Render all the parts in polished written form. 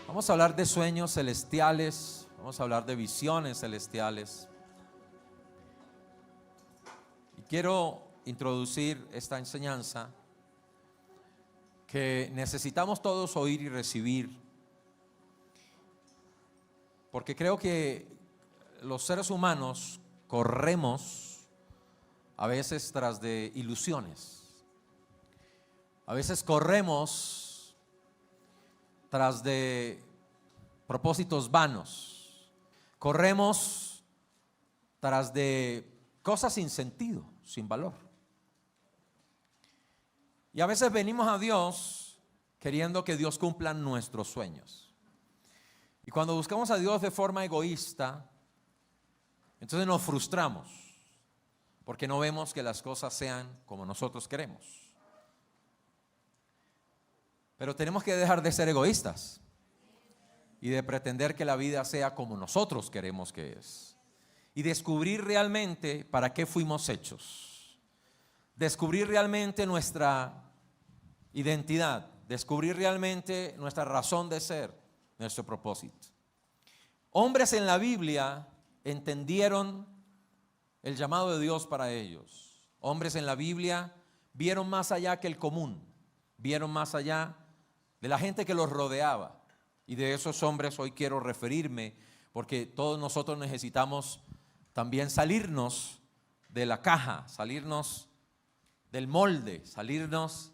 Vamos a hablar de sueños celestiales, vamos a hablar de visiones celestiales. Y quiero introducir esta enseñanza que necesitamos todos oír y recibir, porque creo que los seres humanos corremos a veces tras de ilusiones, a veces corremos tras de propósitos vanos, corremos tras de cosas sin sentido, sin valor. Y a veces venimos a Dios queriendo que Dios cumpla nuestros sueños. Y cuando buscamos a Dios de forma egoísta, entonces nos frustramos porque no vemos que las cosas sean como nosotros queremos. Pero tenemos que dejar de ser egoístas y de pretender que la vida sea como nosotros queremos que es. Y descubrir realmente para qué fuimos hechos. Descubrir realmente nuestra identidad. Descubrir realmente nuestra razón de ser, nuestro propósito. Hombres en la Biblia entendieron el llamado de Dios para ellos. Hombres en la Biblia vieron más allá que el común. Vieron más allá de la gente que los rodeaba. Y de esos hombres hoy quiero referirme, porque todos nosotros necesitamos también salirnos de la caja, salirnos del molde, salirnos,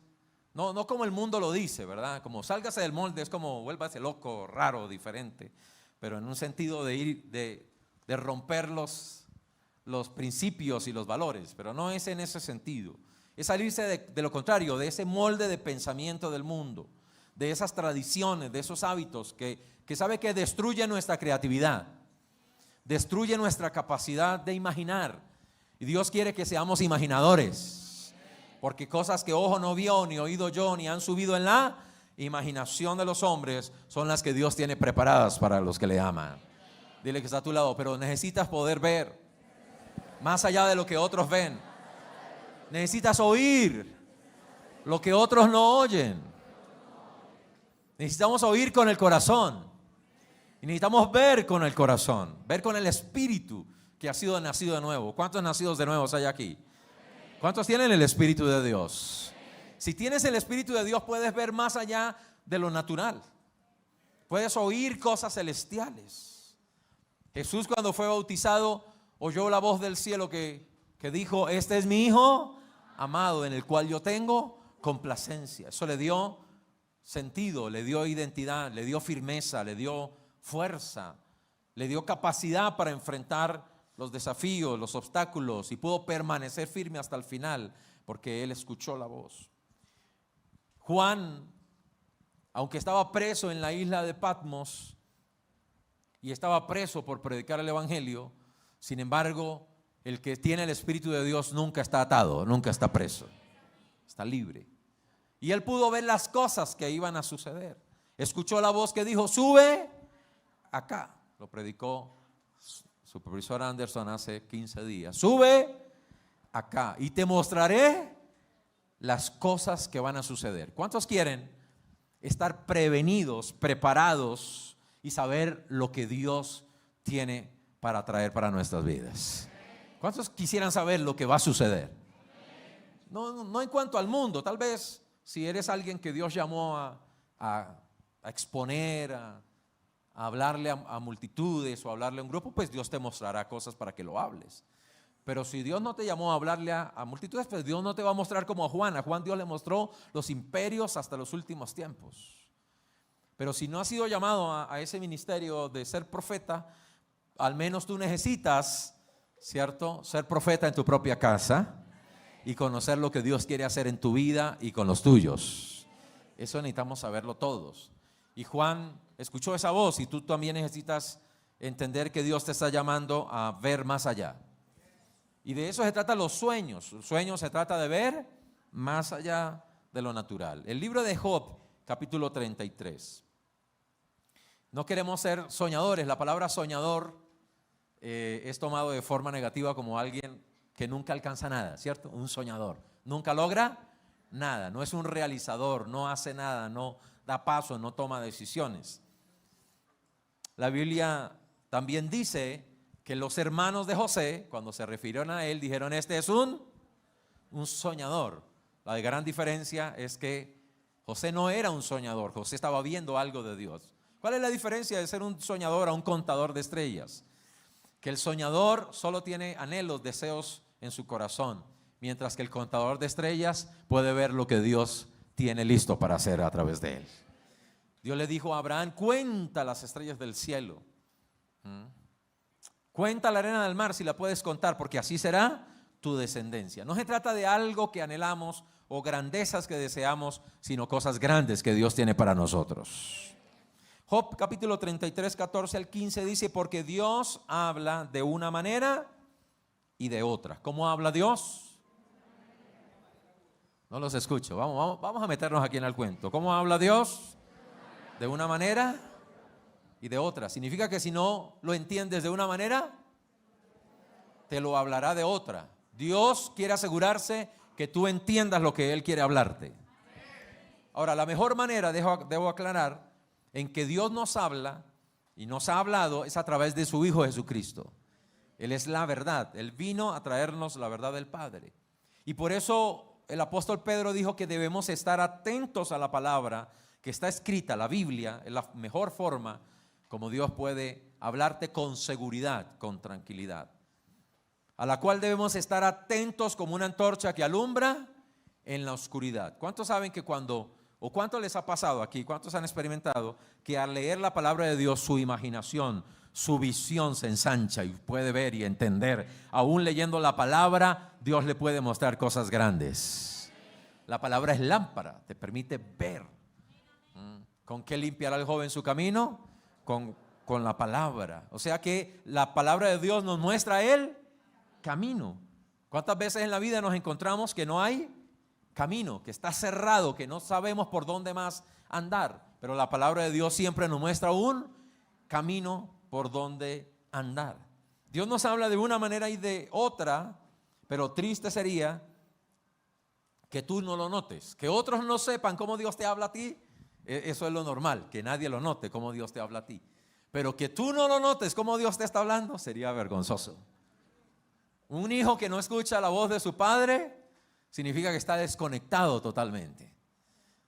no como el mundo lo dice, ¿verdad? Como sálgase del molde, es como vuélvase loco, raro, diferente, pero en un sentido de ir, de romper los principios y los valores, pero no es en ese sentido. Es salirse de lo contrario, de ese molde de pensamiento del mundo, de esas tradiciones, de esos hábitos que sabe que destruye nuestra creatividad, destruye nuestra capacidad de imaginar. Y Dios quiere que seamos imaginadores, porque cosas que ojo no vio, ni oído yo, ni han subido en la imaginación de los hombres, son las que Dios tiene preparadas para los que le aman. Dile que está a tu lado, pero necesitas poder ver más allá de lo que otros ven. Necesitas oír lo que otros no oyen. Necesitamos oír con el corazón. Y necesitamos ver con el corazón. Ver con el espíritu que ha sido nacido de nuevo. ¿Cuántos nacidos de nuevo hay aquí? ¿Cuántos tienen el espíritu de Dios? Si tienes el espíritu de Dios, puedes ver más allá de lo natural. Puedes oír cosas celestiales. Jesús, cuando fue bautizado, oyó la voz del cielo que dijo: este es mi Hijo amado, en el cual yo tengo complacencia. Eso le dio sentido, le dio identidad, le dio firmeza, le dio fuerza, le dio capacidad para enfrentar los desafíos, los obstáculos, y pudo permanecer firme hasta el final porque él escuchó la voz. Juan, aunque estaba preso en la isla de Patmos y estaba preso por predicar el evangelio, sin embargo, el que tiene el Espíritu de Dios nunca está atado, nunca está preso, está libre. Y él pudo ver las cosas que iban a suceder. Escuchó la voz que dijo: sube acá. Lo predicó su profesor Anderson hace 15 días. Sube acá y te mostraré las cosas que van a suceder. ¿Cuántos quieren estar prevenidos, preparados y saber lo que Dios tiene para traer para nuestras vidas? ¿Cuántos quisieran saber lo que va a suceder? No en cuanto al mundo, tal vez. Si eres alguien que Dios llamó a exponer, a hablarle a multitudes o a hablarle a un grupo, pues Dios te mostrará cosas para que lo hables. Pero si Dios no te llamó a hablarle a multitudes, pues Dios no te va a mostrar como a Juan. A Juan Dios le mostró los imperios hasta los últimos tiempos. Pero si no has sido llamado a ese ministerio de ser profeta, al menos tú necesitas, ¿cierto?, ser profeta en tu propia casa y conocer lo que Dios quiere hacer en tu vida y con los tuyos. Eso necesitamos saberlo todos. Y Juan escuchó esa voz, y tú también necesitas entender que Dios te está llamando a ver más allá. Y de eso se trata los sueños. Los sueños se trata de ver más allá de lo natural. El libro de Job, capítulo 33. No queremos ser soñadores. La palabra soñador es tomado de forma negativa como alguien que nunca alcanza nada, ¿cierto? Un soñador. Nunca logra nada, no es un realizador, no hace nada, no da paso, no toma decisiones. La Biblia también dice que los hermanos de José, cuando se refirieron a él, dijeron: este es un soñador. La gran diferencia es que José no era un soñador, José estaba viendo algo de Dios. ¿Cuál es la diferencia de ser un soñador a un contador de estrellas? Que el soñador solo tiene anhelos, deseos en su corazón, mientras que el contador de estrellas puede ver lo que Dios tiene listo para hacer a través de él. Dios le dijo a Abraham: cuenta las estrellas del cielo, cuenta la arena del mar si la puedes contar, porque así será tu descendencia. No se trata de algo que anhelamos o grandezas que deseamos, sino cosas grandes que Dios tiene para nosotros. Job capítulo 33, 14 al 15 dice: porque Dios habla de una manera y de otra. ¿Cómo habla Dios? No los escucho. Vamos a meternos aquí en el cuento. ¿Cómo habla Dios? De una manera y de otra. Significa que si no lo entiendes de una manera, te lo hablará de otra. Dios quiere asegurarse que tú entiendas lo que Él quiere hablarte. Ahora, la mejor manera, debo aclarar, en que Dios nos habla y nos ha hablado es a través de su Hijo Jesucristo. Él es la verdad. Él vino a traernos la verdad del Padre. Y por eso el apóstol Pedro dijo que debemos estar atentos a la palabra que está escrita, la Biblia, es la mejor forma como Dios puede hablarte con seguridad, con tranquilidad, a la cual debemos estar atentos como una antorcha que alumbra en la oscuridad. ¿Cuántos saben que cuánto les ha pasado aquí, cuántos han experimentado que al leer la palabra de Dios su imaginación, su visión se ensancha y puede ver y entender? Aún leyendo la palabra, Dios le puede mostrar cosas grandes. La palabra es lámpara, te permite ver. ¿Con qué limpiará el joven su camino? Con la palabra. O sea que la palabra de Dios nos muestra el camino. ¿Cuántas veces en la vida nos encontramos que no hay camino, que está cerrado, que no sabemos por dónde más andar? Pero la palabra de Dios siempre nos muestra un camino por donde andar. Dios nos habla de una manera y de otra, pero triste sería que tú no lo notes, que otros no sepan cómo Dios te habla a ti. Eso es lo normal, que nadie lo note cómo Dios te habla a ti. Pero que tú no lo notes cómo Dios te está hablando sería vergonzoso. Un hijo que no escucha la voz de su padre significa que está desconectado totalmente.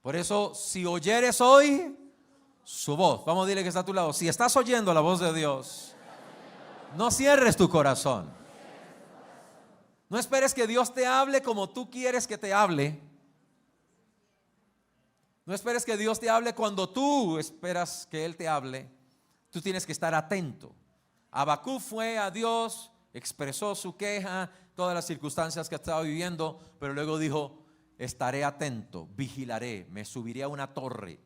Por eso, si oyeres hoy su voz, vamos a decirle que está a tu lado, si estás oyendo la voz de Dios, no cierres tu corazón. No esperes que Dios te hable como tú quieres que te hable. No esperes que Dios te hable cuando tú esperas que Él te hable. Tú tienes que estar atento. Habacuc fue a Dios, expresó su queja, todas las circunstancias que estaba viviendo, pero luego dijo: estaré atento, vigilaré, me subiré a una torre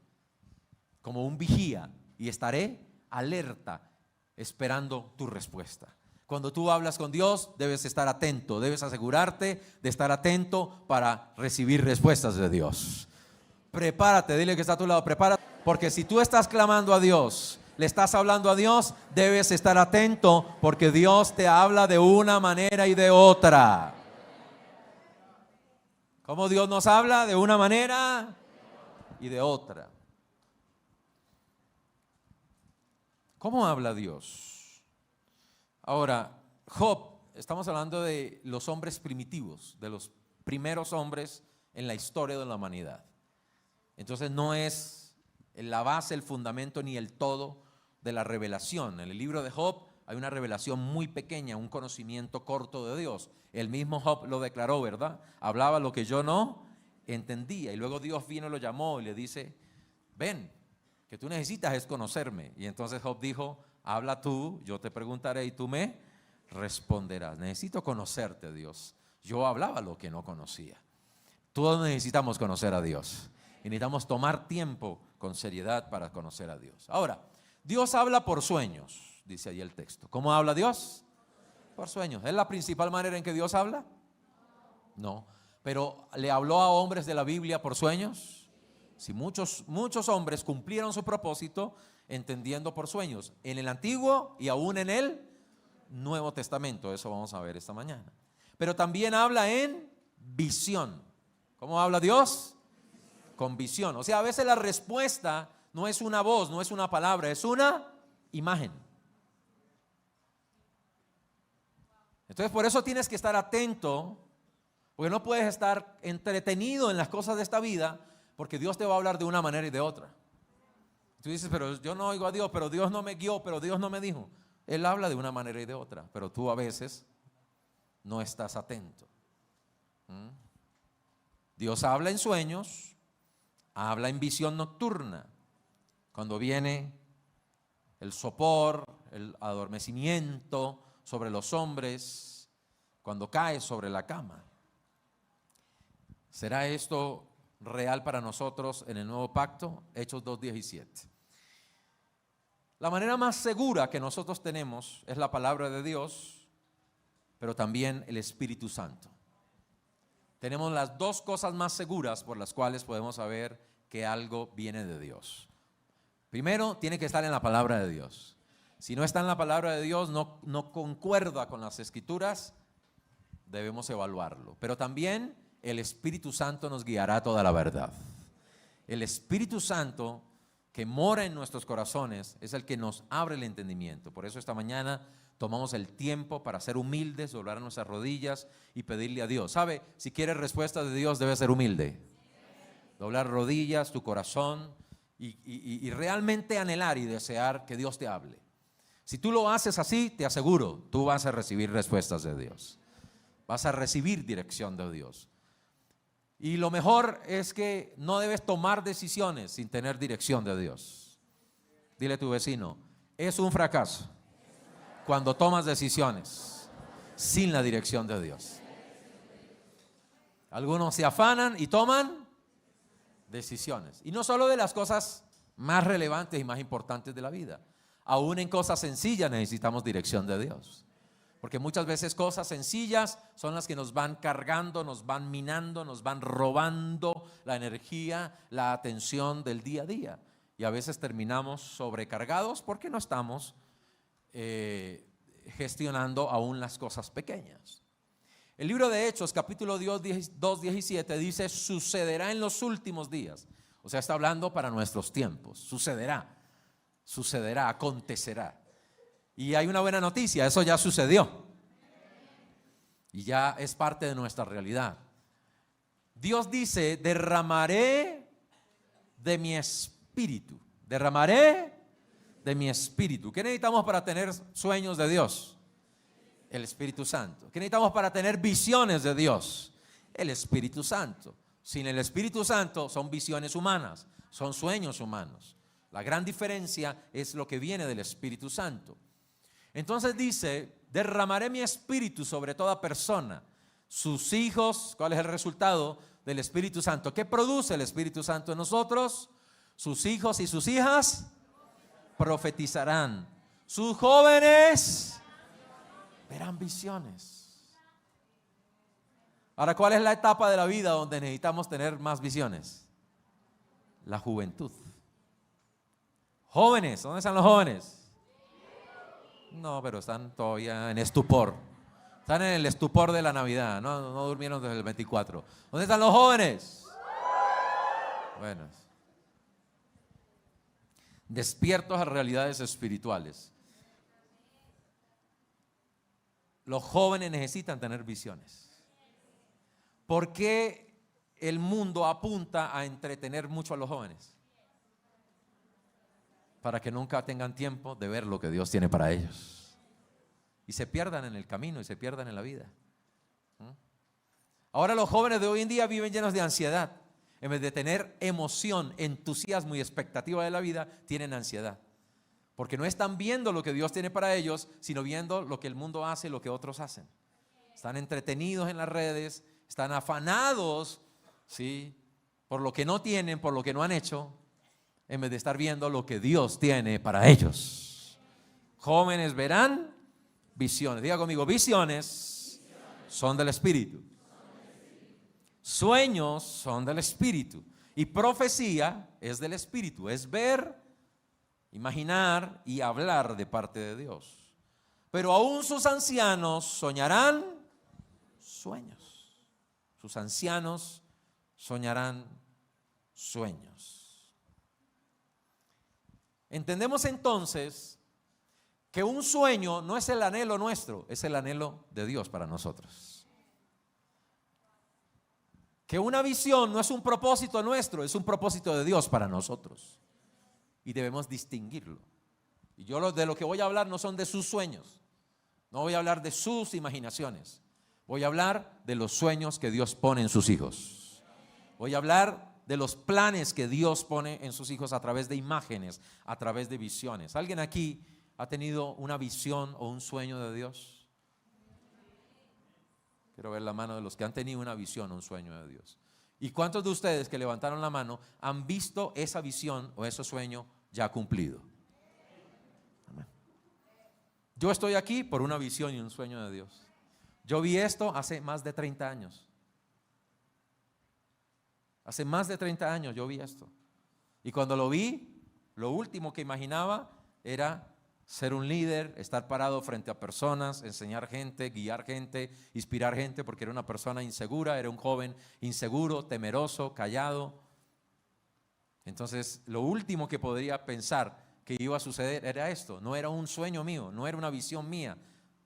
como un vigía y estaré alerta esperando tu respuesta. Cuando tú hablas con Dios, debes estar atento, debes asegurarte de estar atento para recibir respuestas de Dios. Prepárate, dile que está a tu lado, prepárate, porque si tú estás clamando a Dios, le estás hablando a Dios, debes estar atento, porque Dios te habla de una manera y de otra. ¿Cómo Dios nos habla? De una manera y de otra. ¿Cómo habla Dios? Ahora, Job, estamos hablando de los hombres primitivos, de los primeros hombres en la historia de la humanidad. Entonces no es la base, el fundamento ni el todo de la revelación. En el libro de Job hay una revelación muy pequeña, un conocimiento corto de Dios. El mismo Job lo declaró, ¿verdad? Hablaba lo que yo no entendía. Y luego Dios vino y lo llamó y le dice: ven, que tú necesitas es conocerme. Y entonces Job dijo: habla tú, yo te preguntaré y tú me responderás. Necesito conocerte, Dios. Yo hablaba lo que no conocía. Todos necesitamos conocer a Dios. Y necesitamos tomar tiempo con seriedad para conocer a Dios. Ahora, Dios habla por sueños, dice ahí el texto. ¿Cómo habla Dios? Por sueños. ¿Es la principal manera en que Dios habla? No. ¿Pero le habló a hombres de la Biblia por sueños? Sí, muchos hombres cumplieron su propósito entendiendo por sueños. En el Antiguo y aún en el Nuevo Testamento. Eso vamos a ver esta mañana. Pero también habla en visión. ¿Cómo habla Dios? Con visión. O sea, a veces la respuesta no es una voz, no es una palabra, es una imagen. Entonces por eso tienes que estar atento, porque no puedes estar entretenido en las cosas de esta vida, porque Dios te va a hablar de una manera y de otra. Tú dices, pero yo no oigo a Dios, pero Dios no me guió, pero Dios no me dijo. Él habla de una manera y de otra, pero tú a veces no estás atento. Dios habla en sueños, habla en visión nocturna, cuando viene el sopor, el adormecimiento sobre los hombres, cuando cae sobre la cama. ¿Será esto real para nosotros en el nuevo pacto? Hechos 2:17. La manera más segura que nosotros tenemos es la palabra de Dios, pero también el Espíritu Santo. Tenemos las dos cosas más seguras por las cuales podemos saber que algo viene de Dios. Primero, tiene que estar en la palabra de Dios. Si no está en la palabra de Dios, no concuerda con las Escrituras, debemos evaluarlo. Pero también el Espíritu Santo nos guiará a toda la verdad. El Espíritu Santo que mora en nuestros corazones es el que nos abre el entendimiento. Por eso esta mañana tomamos el tiempo para ser humildes, doblar nuestras rodillas y pedirle a Dios. ¿Sabe? Si quieres respuesta de Dios, debes ser humilde. Doblar rodillas, tu corazón y realmente anhelar y desear que Dios te hable. Si tú lo haces así, te aseguro, tú vas a recibir respuestas de Dios. Vas a recibir dirección de Dios. Y lo mejor es que no debes tomar decisiones sin tener dirección de Dios. Dile a tu vecino, es un fracaso cuando tomas decisiones sin la dirección de Dios. Algunos se afanan y toman decisiones. Y no solo de las cosas más relevantes y más importantes de la vida. Aún en cosas sencillas necesitamos dirección de Dios. Porque muchas veces cosas sencillas son las que nos van cargando, nos van minando, nos van robando la energía, la atención del día a día. Y a veces terminamos sobrecargados porque no estamos gestionando aún las cosas pequeñas. El libro de Hechos, capítulo 2:17 dice, sucederá en los últimos días. O sea, está hablando para nuestros tiempos. Sucederá, acontecerá. Y hay una buena noticia, eso ya sucedió. Y ya es parte de nuestra realidad. Dios dice, derramaré de mi espíritu. Derramaré de mi espíritu. ¿Qué necesitamos para tener sueños de Dios? El Espíritu Santo. ¿Qué necesitamos para tener visiones de Dios? El Espíritu Santo. Sin el Espíritu Santo son visiones humanas, son sueños humanos. La gran diferencia es lo que viene del Espíritu Santo. Entonces dice, derramaré mi espíritu sobre toda persona. Sus hijos, ¿cuál es el resultado del Espíritu Santo? ¿Qué produce el Espíritu Santo en nosotros? Sus hijos y sus hijas profetizarán. Sus jóvenes verán visiones. Ahora, ¿cuál es la etapa de la vida donde necesitamos tener más visiones? La juventud. Jóvenes, ¿dónde están los jóvenes? No, pero están todavía en estupor. Están en el estupor de la Navidad. No durmieron desde el 24. ¿Dónde están los jóvenes? Bueno, despiertos a realidades espirituales. Los jóvenes necesitan tener visiones. ¿Por qué el mundo apunta a entretener mucho a los jóvenes? Para que nunca tengan tiempo de ver lo que Dios tiene para ellos. Y se pierdan en el camino y se pierdan en la vida. Ahora los jóvenes de hoy en día viven llenos de ansiedad. En vez de tener emoción, entusiasmo y expectativa de la vida, tienen ansiedad. Porque no están viendo lo que Dios tiene para ellos, sino viendo lo que el mundo hace y lo que otros hacen. Están entretenidos en las redes, están afanados, ¿sí?, por lo que no tienen, por lo que no han hecho, en vez de estar viendo lo que Dios tiene para ellos. Jóvenes verán visiones. Diga conmigo, visiones son del Espíritu. Sueños son del Espíritu. Y profecía es del Espíritu. Es ver, imaginar y hablar de parte de Dios. Pero aún sus ancianos soñarán sueños. Sus ancianos soñarán sueños. Entendemos entonces que un sueño no es el anhelo nuestro, es el anhelo de Dios para nosotros. Que una visión no es un propósito nuestro, es un propósito de Dios para nosotros. Y debemos distinguirlo. Y yo de lo que voy a hablar no son de sus sueños, no voy a hablar de sus imaginaciones, voy a hablar de los sueños que Dios pone en sus hijos. Voy a hablar de los planes que Dios pone en sus hijos a través de imágenes, a través de visiones. ¿Alguien aquí ha tenido una visión o un sueño de Dios? Quiero ver la mano de los que han tenido una visión o un sueño de Dios. ¿Y cuántos de ustedes que levantaron la mano han visto esa visión o ese sueño ya cumplido? Amén. Yo estoy aquí por una visión y un sueño de Dios. Yo vi esto hace más de 30 años. Hace más de 30 años yo vi esto. Y cuando lo vi, lo último que imaginaba era ser un líder, estar parado frente a personas, enseñar gente, guiar gente, inspirar gente, porque era una persona insegura, era un joven inseguro, temeroso, callado. Entonces, lo último que podría pensar que iba a suceder era esto. No era un sueño mío, no era una visión mía.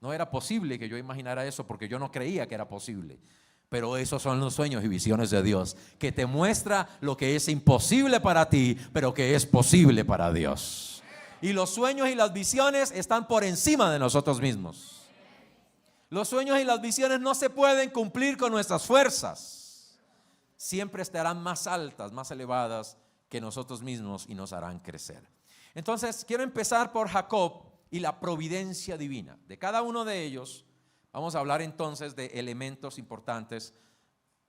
No era posible que yo imaginara eso porque yo no creía que era posible. Pero esos son los sueños y visiones de Dios, que te muestra lo que es imposible para ti, pero que es posible para Dios. Y los sueños y las visiones están por encima de nosotros mismos. Los sueños y las visiones no se pueden cumplir con nuestras fuerzas. Siempre estarán más altas, más elevadas que nosotros mismos y nos harán crecer. Entonces, quiero empezar por Jacob y la providencia divina. De cada uno de ellos vamos a hablar entonces de elementos importantes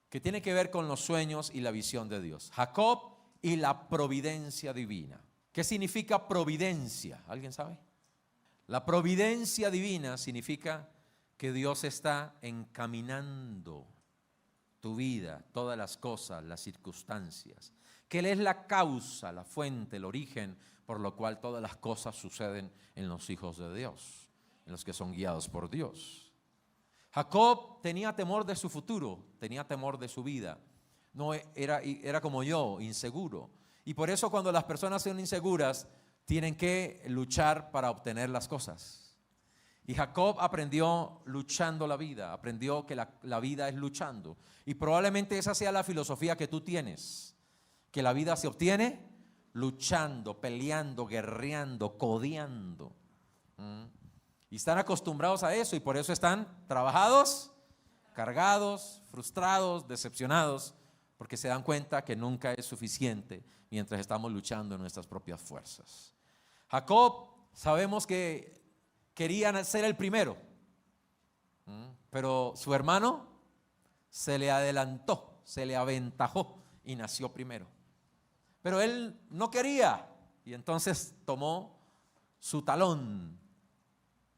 que tienen que ver con los sueños y la visión de Dios. Jacob y la providencia divina. ¿Qué significa providencia? ¿Alguien sabe? La providencia divina significa que Dios está encaminando tu vida, todas las cosas, las circunstancias. Que Él es la causa, la fuente, el origen por lo cual todas las cosas suceden en los hijos de Dios, en los que son guiados por Dios. Jacob tenía temor de su futuro, tenía temor de su vida. No era como yo, inseguro. Y por eso cuando las personas son inseguras, tienen que luchar para obtener las cosas. Y Jacob aprendió luchando la vida, aprendió que la vida es luchando. Y probablemente esa sea la filosofía que tú tienes, que la vida se obtiene luchando, peleando, guerreando, codeando. Y están acostumbrados a eso y por eso están trabajados, cargados, frustrados, decepcionados, porque se dan cuenta que nunca es suficiente mientras estamos luchando en nuestras propias fuerzas. Jacob, sabemos que quería ser el primero, pero su hermano se le adelantó, se le aventajó y nació primero. Pero él no quería y entonces tomó su talón,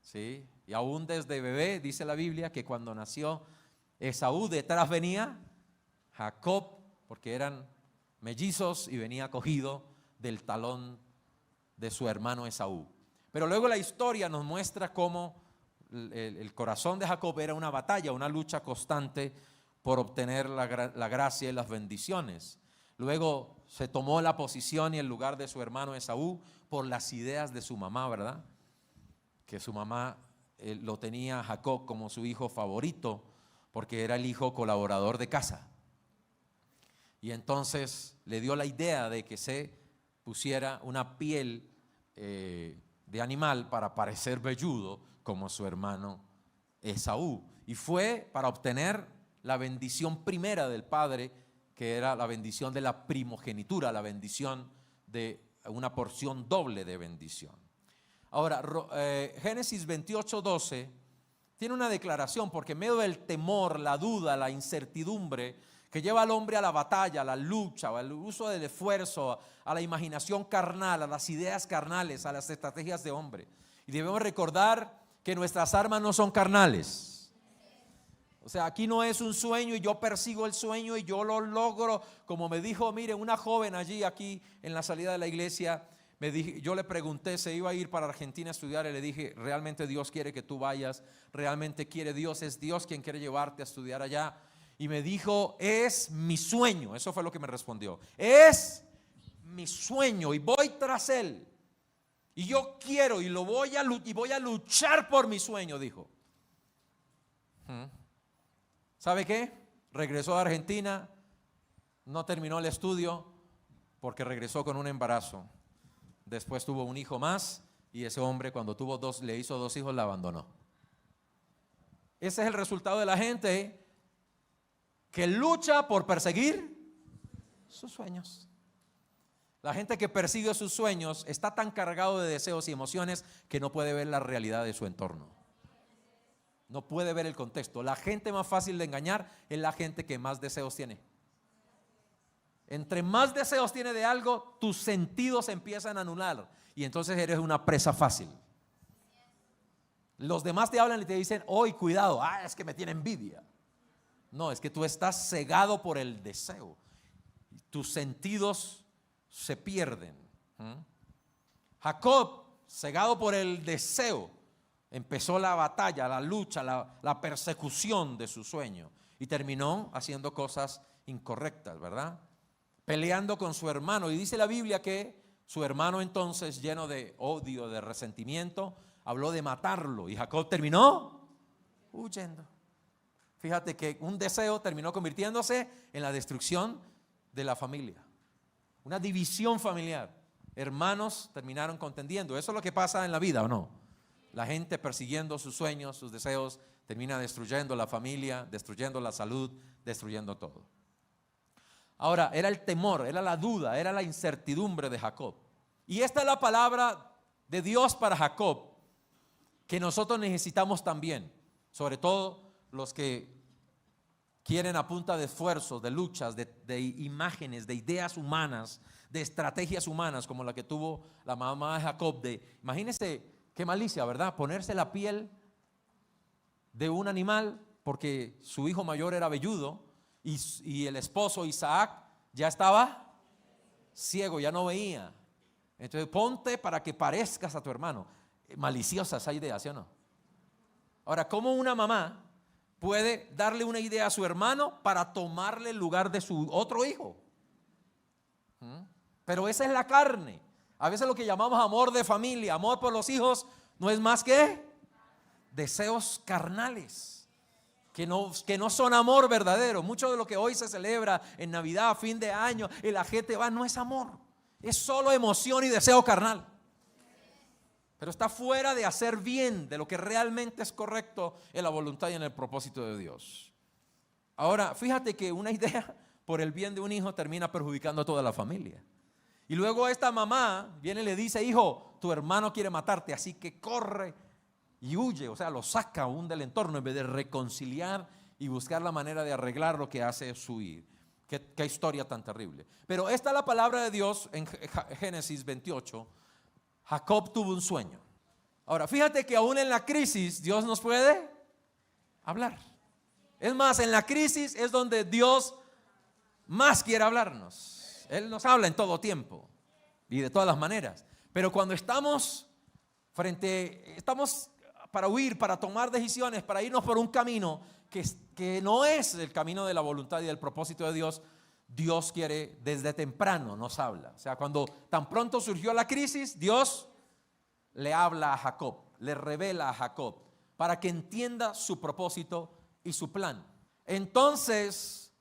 ¿sí? Y aún desde bebé dice la Biblia que cuando nació Esaú, detrás venía Jacob, porque eran mellizos y venía cogido del talón de su hermano Esaú. Pero luego la historia nos muestra cómo el corazón de Jacob era una batalla, una lucha constante por obtener la gracia y las bendiciones. Luego se tomó la posición y el lugar de su hermano Esaú por las ideas de su mamá, ¿verdad? Que su mamá lo tenía Jacob como su hijo favorito porque era el hijo colaborador de casa. Y entonces le dio la idea de que se pusiera una piel de animal para parecer velludo como su hermano Esaú. Y fue para obtener la bendición primera del padre, que era la bendición de la primogenitura, la bendición de una porción doble de bendición. Ahora, Génesis 28:12 tiene una declaración, porque en medio del temor, la duda, la incertidumbre que lleva al hombre a la batalla, a la lucha, al uso del esfuerzo, a la imaginación carnal, a las ideas carnales, a las estrategias de hombre. Y debemos recordar que nuestras armas no son carnales. O sea, aquí no es un sueño y yo persigo el sueño y yo lo logro. Como me dijo, mire, una joven aquí en la salida de la iglesia, yo le pregunté, se iba a ir para Argentina a estudiar y le dije, ¿realmente Dios quiere que tú vayas? ¿Realmente quiere Dios? ¿Es Dios quien quiere llevarte a estudiar allá? y me dijo, es mi sueño. Eso fue lo que me respondió. Es mi sueño y voy tras él. Y yo quiero y voy a luchar por mi sueño, dijo. ¿Sabe qué? Regresó a Argentina, no terminó el estudio porque regresó con un embarazo. Después tuvo un hijo más y ese hombre cuando le hizo 2 hijos la abandonó. Ese es el resultado de la gente que lucha por perseguir sus sueños. La gente que persigue sus sueños está tan cargado de deseos y emociones que no puede ver la realidad de su entorno. No puede ver el contexto. La gente más fácil de engañar es la gente que más deseos tiene. Entre más deseos tiene de algo, tus sentidos empiezan a anular y entonces eres una presa fácil. Los demás te hablan y te dicen, hoy cuidado, es que me tiene envidia. No, es que tú estás cegado por el deseo. Tus sentidos se pierden. Jacob, cegado por el deseo, empezó la batalla, la lucha, la persecución de su sueño y terminó haciendo cosas incorrectas, ¿verdad? Peleando con su hermano. Y dice la Biblia que su hermano entonces, lleno de odio, de resentimiento, habló de matarlo y Jacob terminó huyendo. Fíjate que un deseo terminó convirtiéndose en la destrucción de la familia. Una división familiar. Hermanos terminaron contendiendo. Eso es lo que pasa en la vida, ¿o no? La gente persiguiendo sus sueños, sus deseos, termina destruyendo la familia, destruyendo la salud, destruyendo todo. Ahora, era el temor, era la duda, era la incertidumbre de Jacob. Y esta es la palabra de Dios para Jacob, que nosotros necesitamos también, sobre todo los que quieren a punta de esfuerzos, de luchas, de imágenes, de ideas humanas, de estrategias humanas, como la que tuvo la mamá de Jacob. Imagínense qué malicia, ¿verdad? Ponerse la piel de un animal porque su hijo mayor era velludo y el esposo Isaac ya estaba ciego, ya no veía. Entonces ponte para que parezcas a tu hermano. Maliciosa esa idea, ¿sí o no? Ahora, ¿cómo una mamá puede darle una idea a su hermano para tomarle el lugar de su otro hijo? Pero esa es la carne. A veces lo que llamamos amor de familia, amor por los hijos, no es más que deseos carnales, que no son amor verdadero. Mucho de lo que hoy se celebra en Navidad, fin de año, y la gente va, no es amor, es solo emoción y deseo carnal. Pero está fuera de hacer bien, de lo que realmente es correcto en la voluntad y en el propósito de Dios. Ahora, fíjate que una idea por el bien de un hijo termina perjudicando a toda la familia. Y luego esta mamá viene y le dice, hijo, tu hermano quiere matarte, así que corre y huye. O sea, lo saca aún del entorno en vez de reconciliar y buscar la manera de arreglar lo que hace es huir. Qué historia tan terrible. Pero esta es la palabra de Dios en Génesis 28. Jacob tuvo un sueño. Ahora, fíjate que aún en la crisis Dios nos puede hablar. Es más, en la crisis es donde Dios más quiere hablarnos. Él nos habla en todo tiempo y de todas las maneras. Pero cuando estamos para huir, para tomar decisiones, para irnos por un camino que no es el camino de la voluntad y del propósito de Dios, Dios quiere desde temprano nos habla. O sea, cuando tan pronto surgió la crisis, Dios le habla a Jacob, le revela a Jacob para que entienda su propósito y su plan. Entonces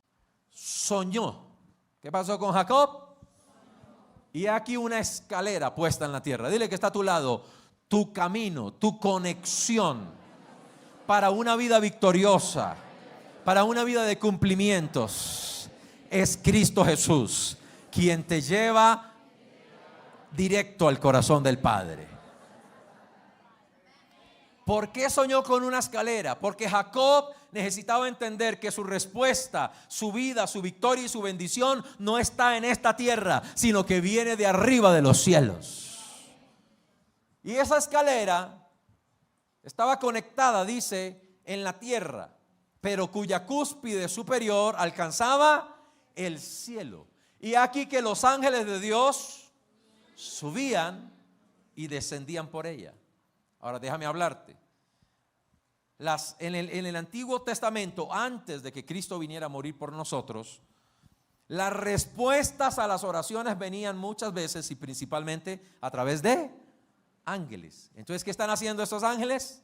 soñó. ¿Qué pasó con Jacob? Y aquí una escalera puesta en la tierra. Dile que está a tu lado, tu camino, tu conexión para una vida victoriosa, para una vida de cumplimientos. Es Cristo Jesús, quien te lleva directo al corazón del Padre. ¿Por qué soñó con una escalera? Porque Jacob necesitaba entender que su respuesta, su vida, su victoria y su bendición no está en esta tierra, sino que viene de arriba de los cielos. Y esa escalera estaba conectada, dice, en la tierra, pero cuya cúspide superior alcanzaba el cielo. Y aquí que los ángeles de Dios subían y descendían por ella. Ahora déjame hablarte. en el Antiguo Testamento, antes de que Cristo viniera a morir por nosotros, las respuestas a las oraciones venían muchas veces y principalmente a través de ángeles. Entonces, ¿qué están haciendo estos ángeles?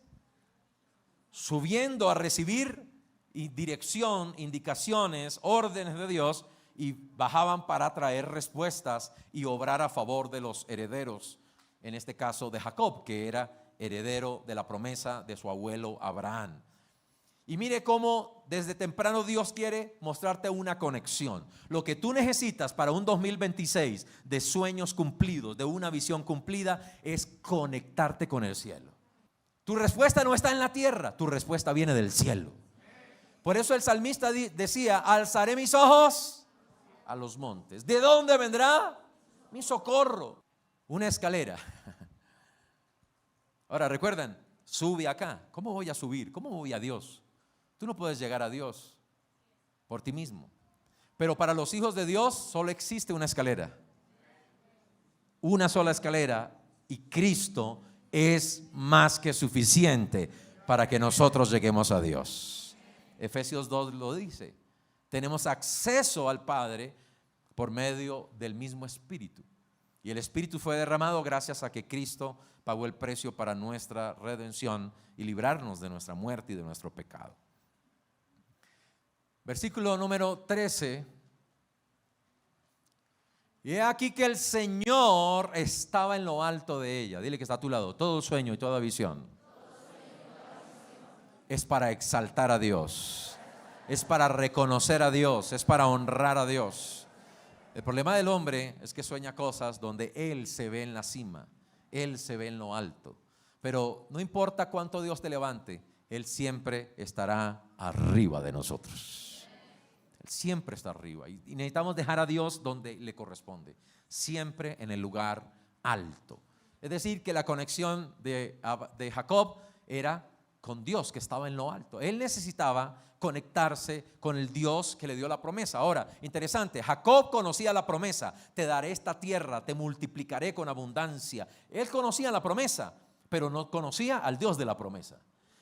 Subiendo a recibir dirección, indicaciones, órdenes de Dios, y bajaban para traer respuestas y obrar a favor de los herederos, en este caso de Jacob, que era heredero de la promesa de su abuelo Abraham. Y mire cómo desde temprano Dios quiere mostrarte una conexión. Lo que tú necesitas para un 2026 de sueños cumplidos, de una visión cumplida, es conectarte con el cielo. Tu respuesta no está en la tierra, tu respuesta viene del cielo. Por eso el salmista decía: alzaré mis ojos a los montes. ¿De dónde vendrá mi socorro? Una escalera. Ahora recuerden, sube acá. ¿Cómo voy a subir? ¿Cómo voy a Dios? Tú no puedes llegar a Dios por ti mismo. Pero para los hijos de Dios solo existe una escalera. Una sola escalera, y Cristo es más que suficiente para que nosotros lleguemos a Dios. Efesios 2 lo dice. Tenemos acceso al Padre por medio del mismo Espíritu. Y el Espíritu fue derramado gracias a que Cristo pagó el precio para nuestra redención y librarnos de nuestra muerte y de nuestro pecado. Versículo número 13. Y he aquí que el Señor estaba en lo alto de ella. Dile que está a tu lado. Todo sueño y toda visión es para exaltar a Dios, es para reconocer a Dios, es para honrar a Dios. El problema del hombre es que sueña cosas donde él se ve en la cima, él se ve en lo alto. Pero no importa cuánto Dios te levante, Él siempre estará arriba de nosotros. Él siempre está arriba, y necesitamos dejar a Dios donde le corresponde, siempre en el lugar alto. Es decir, que la conexión de Jacob era con Dios, que estaba en lo alto. Él necesitaba conectarse con el Dios que le dio la promesa. Ahora, interesante, Jacob conocía la promesa: te daré esta tierra, te multiplicaré con abundancia. Él conocía la promesa, pero no conocía al Dios de la promesa.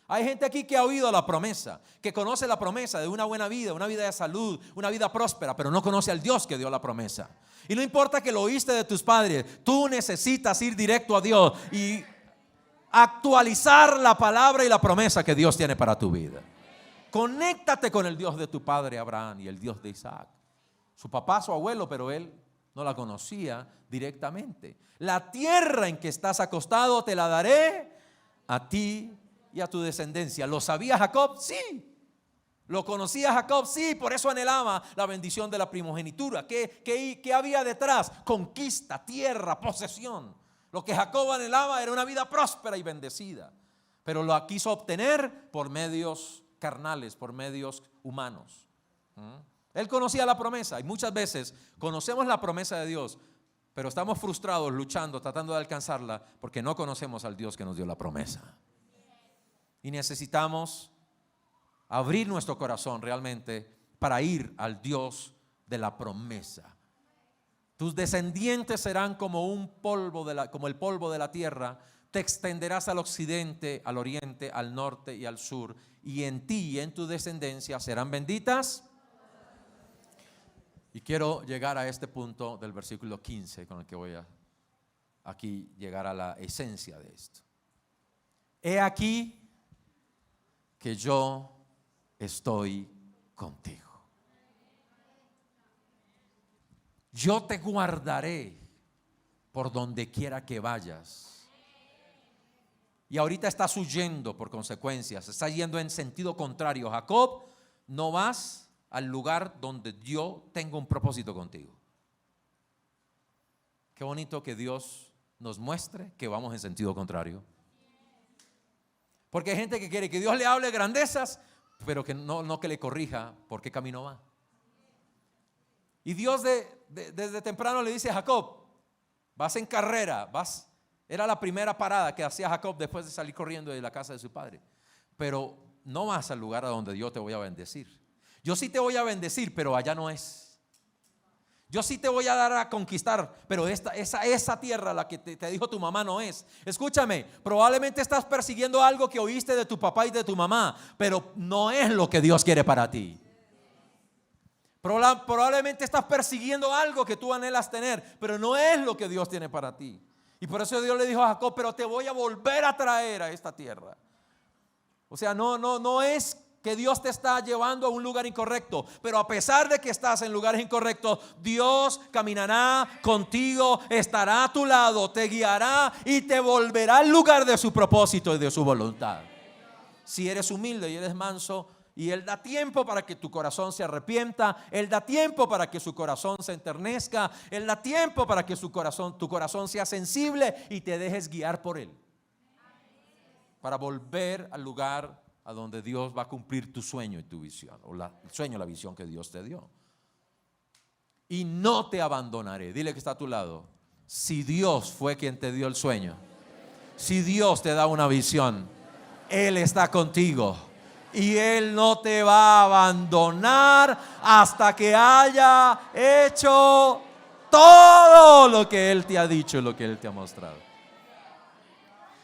Hay gente aquí que ha oído la promesa, que conoce la promesa de una buena vida, una vida de salud, una vida próspera, pero no conoce al Dios que dio la promesa. Y no importa que lo oíste de tus padres, tú necesitas ir directo a Dios y actualizar la palabra y la promesa que Dios tiene para tu vida. Conéctate con el Dios de tu padre Abraham y el Dios de Isaac. Su papá, su abuelo, pero él no la conocía directamente. La tierra en que estás acostado te la daré a ti y a tu descendencia. ¿Lo sabía Jacob? Sí. ¿Lo conocía Jacob? Sí. Por eso anhelaba la bendición de la primogenitura. ¿Qué había detrás? Conquista, tierra, posesión. Lo que Jacob anhelaba era una vida próspera y bendecida, pero lo quiso obtener por medios carnales, por medios humanos. Él conocía la promesa, y muchas veces conocemos la promesa de Dios, pero estamos frustrados luchando, tratando de alcanzarla, porque no conocemos al Dios que nos dio la promesa. Y necesitamos abrir nuestro corazón realmente para ir al Dios de la promesa. Tus descendientes serán como el polvo de la tierra. Te extenderás al occidente, al oriente, al norte y al sur. Y en ti y en tu descendencia serán benditas. Y quiero llegar a este punto del versículo 15, con el que voy a aquí llegar a la esencia de esto. He aquí que yo estoy contigo. Yo te guardaré por donde quiera que vayas. Y ahorita estás huyendo por consecuencias, estás yendo en sentido contrario. Jacob, no vas al lugar donde yo tengo un propósito contigo. Qué bonito que Dios nos muestre que vamos en sentido contrario. Porque hay gente que quiere que Dios le hable grandezas, pero que no que le corrija por qué camino va. Y Dios desde temprano le dice a Jacob: vas en carrera, vas. Era la primera parada que hacía Jacob después de salir corriendo de la casa de su padre. Pero no vas al lugar a donde yo te voy a bendecir. Yo sí te voy a bendecir, pero allá no es. Yo sí te voy a dar a conquistar, pero esa tierra, la que te dijo tu mamá, no es. Escúchame, probablemente estás persiguiendo algo que oíste de tu papá y de tu mamá, pero no es lo que Dios quiere para ti. Probablemente estás persiguiendo algo que tú anhelas tener, pero no es lo que Dios tiene para ti. Y por eso Dios le dijo a Jacob, pero te voy a volver a traer a esta tierra. O sea, no es que Dios te está llevando a un lugar incorrecto, pero a pesar de que estás en lugares incorrectos, Dios caminará contigo, estará a tu lado, te guiará y te volverá al lugar de su propósito y de su voluntad. Si eres humilde y eres manso, y Él da tiempo para que tu corazón se arrepienta, Él da tiempo para que su corazón se enternezca, Él da tiempo para que tu corazón sea sensible y te dejes guiar por Él, para volver al lugar a donde Dios va a cumplir tu sueño y tu visión, o el sueño, la visión que Dios te dio. Y no te abandonaré. Dile que está a tu lado. Si Dios fue quien te dio el sueño, si Dios te da una visión, Él está contigo. Y Él no te va a abandonar hasta que haya hecho todo lo que Él te ha dicho y lo que Él te ha mostrado.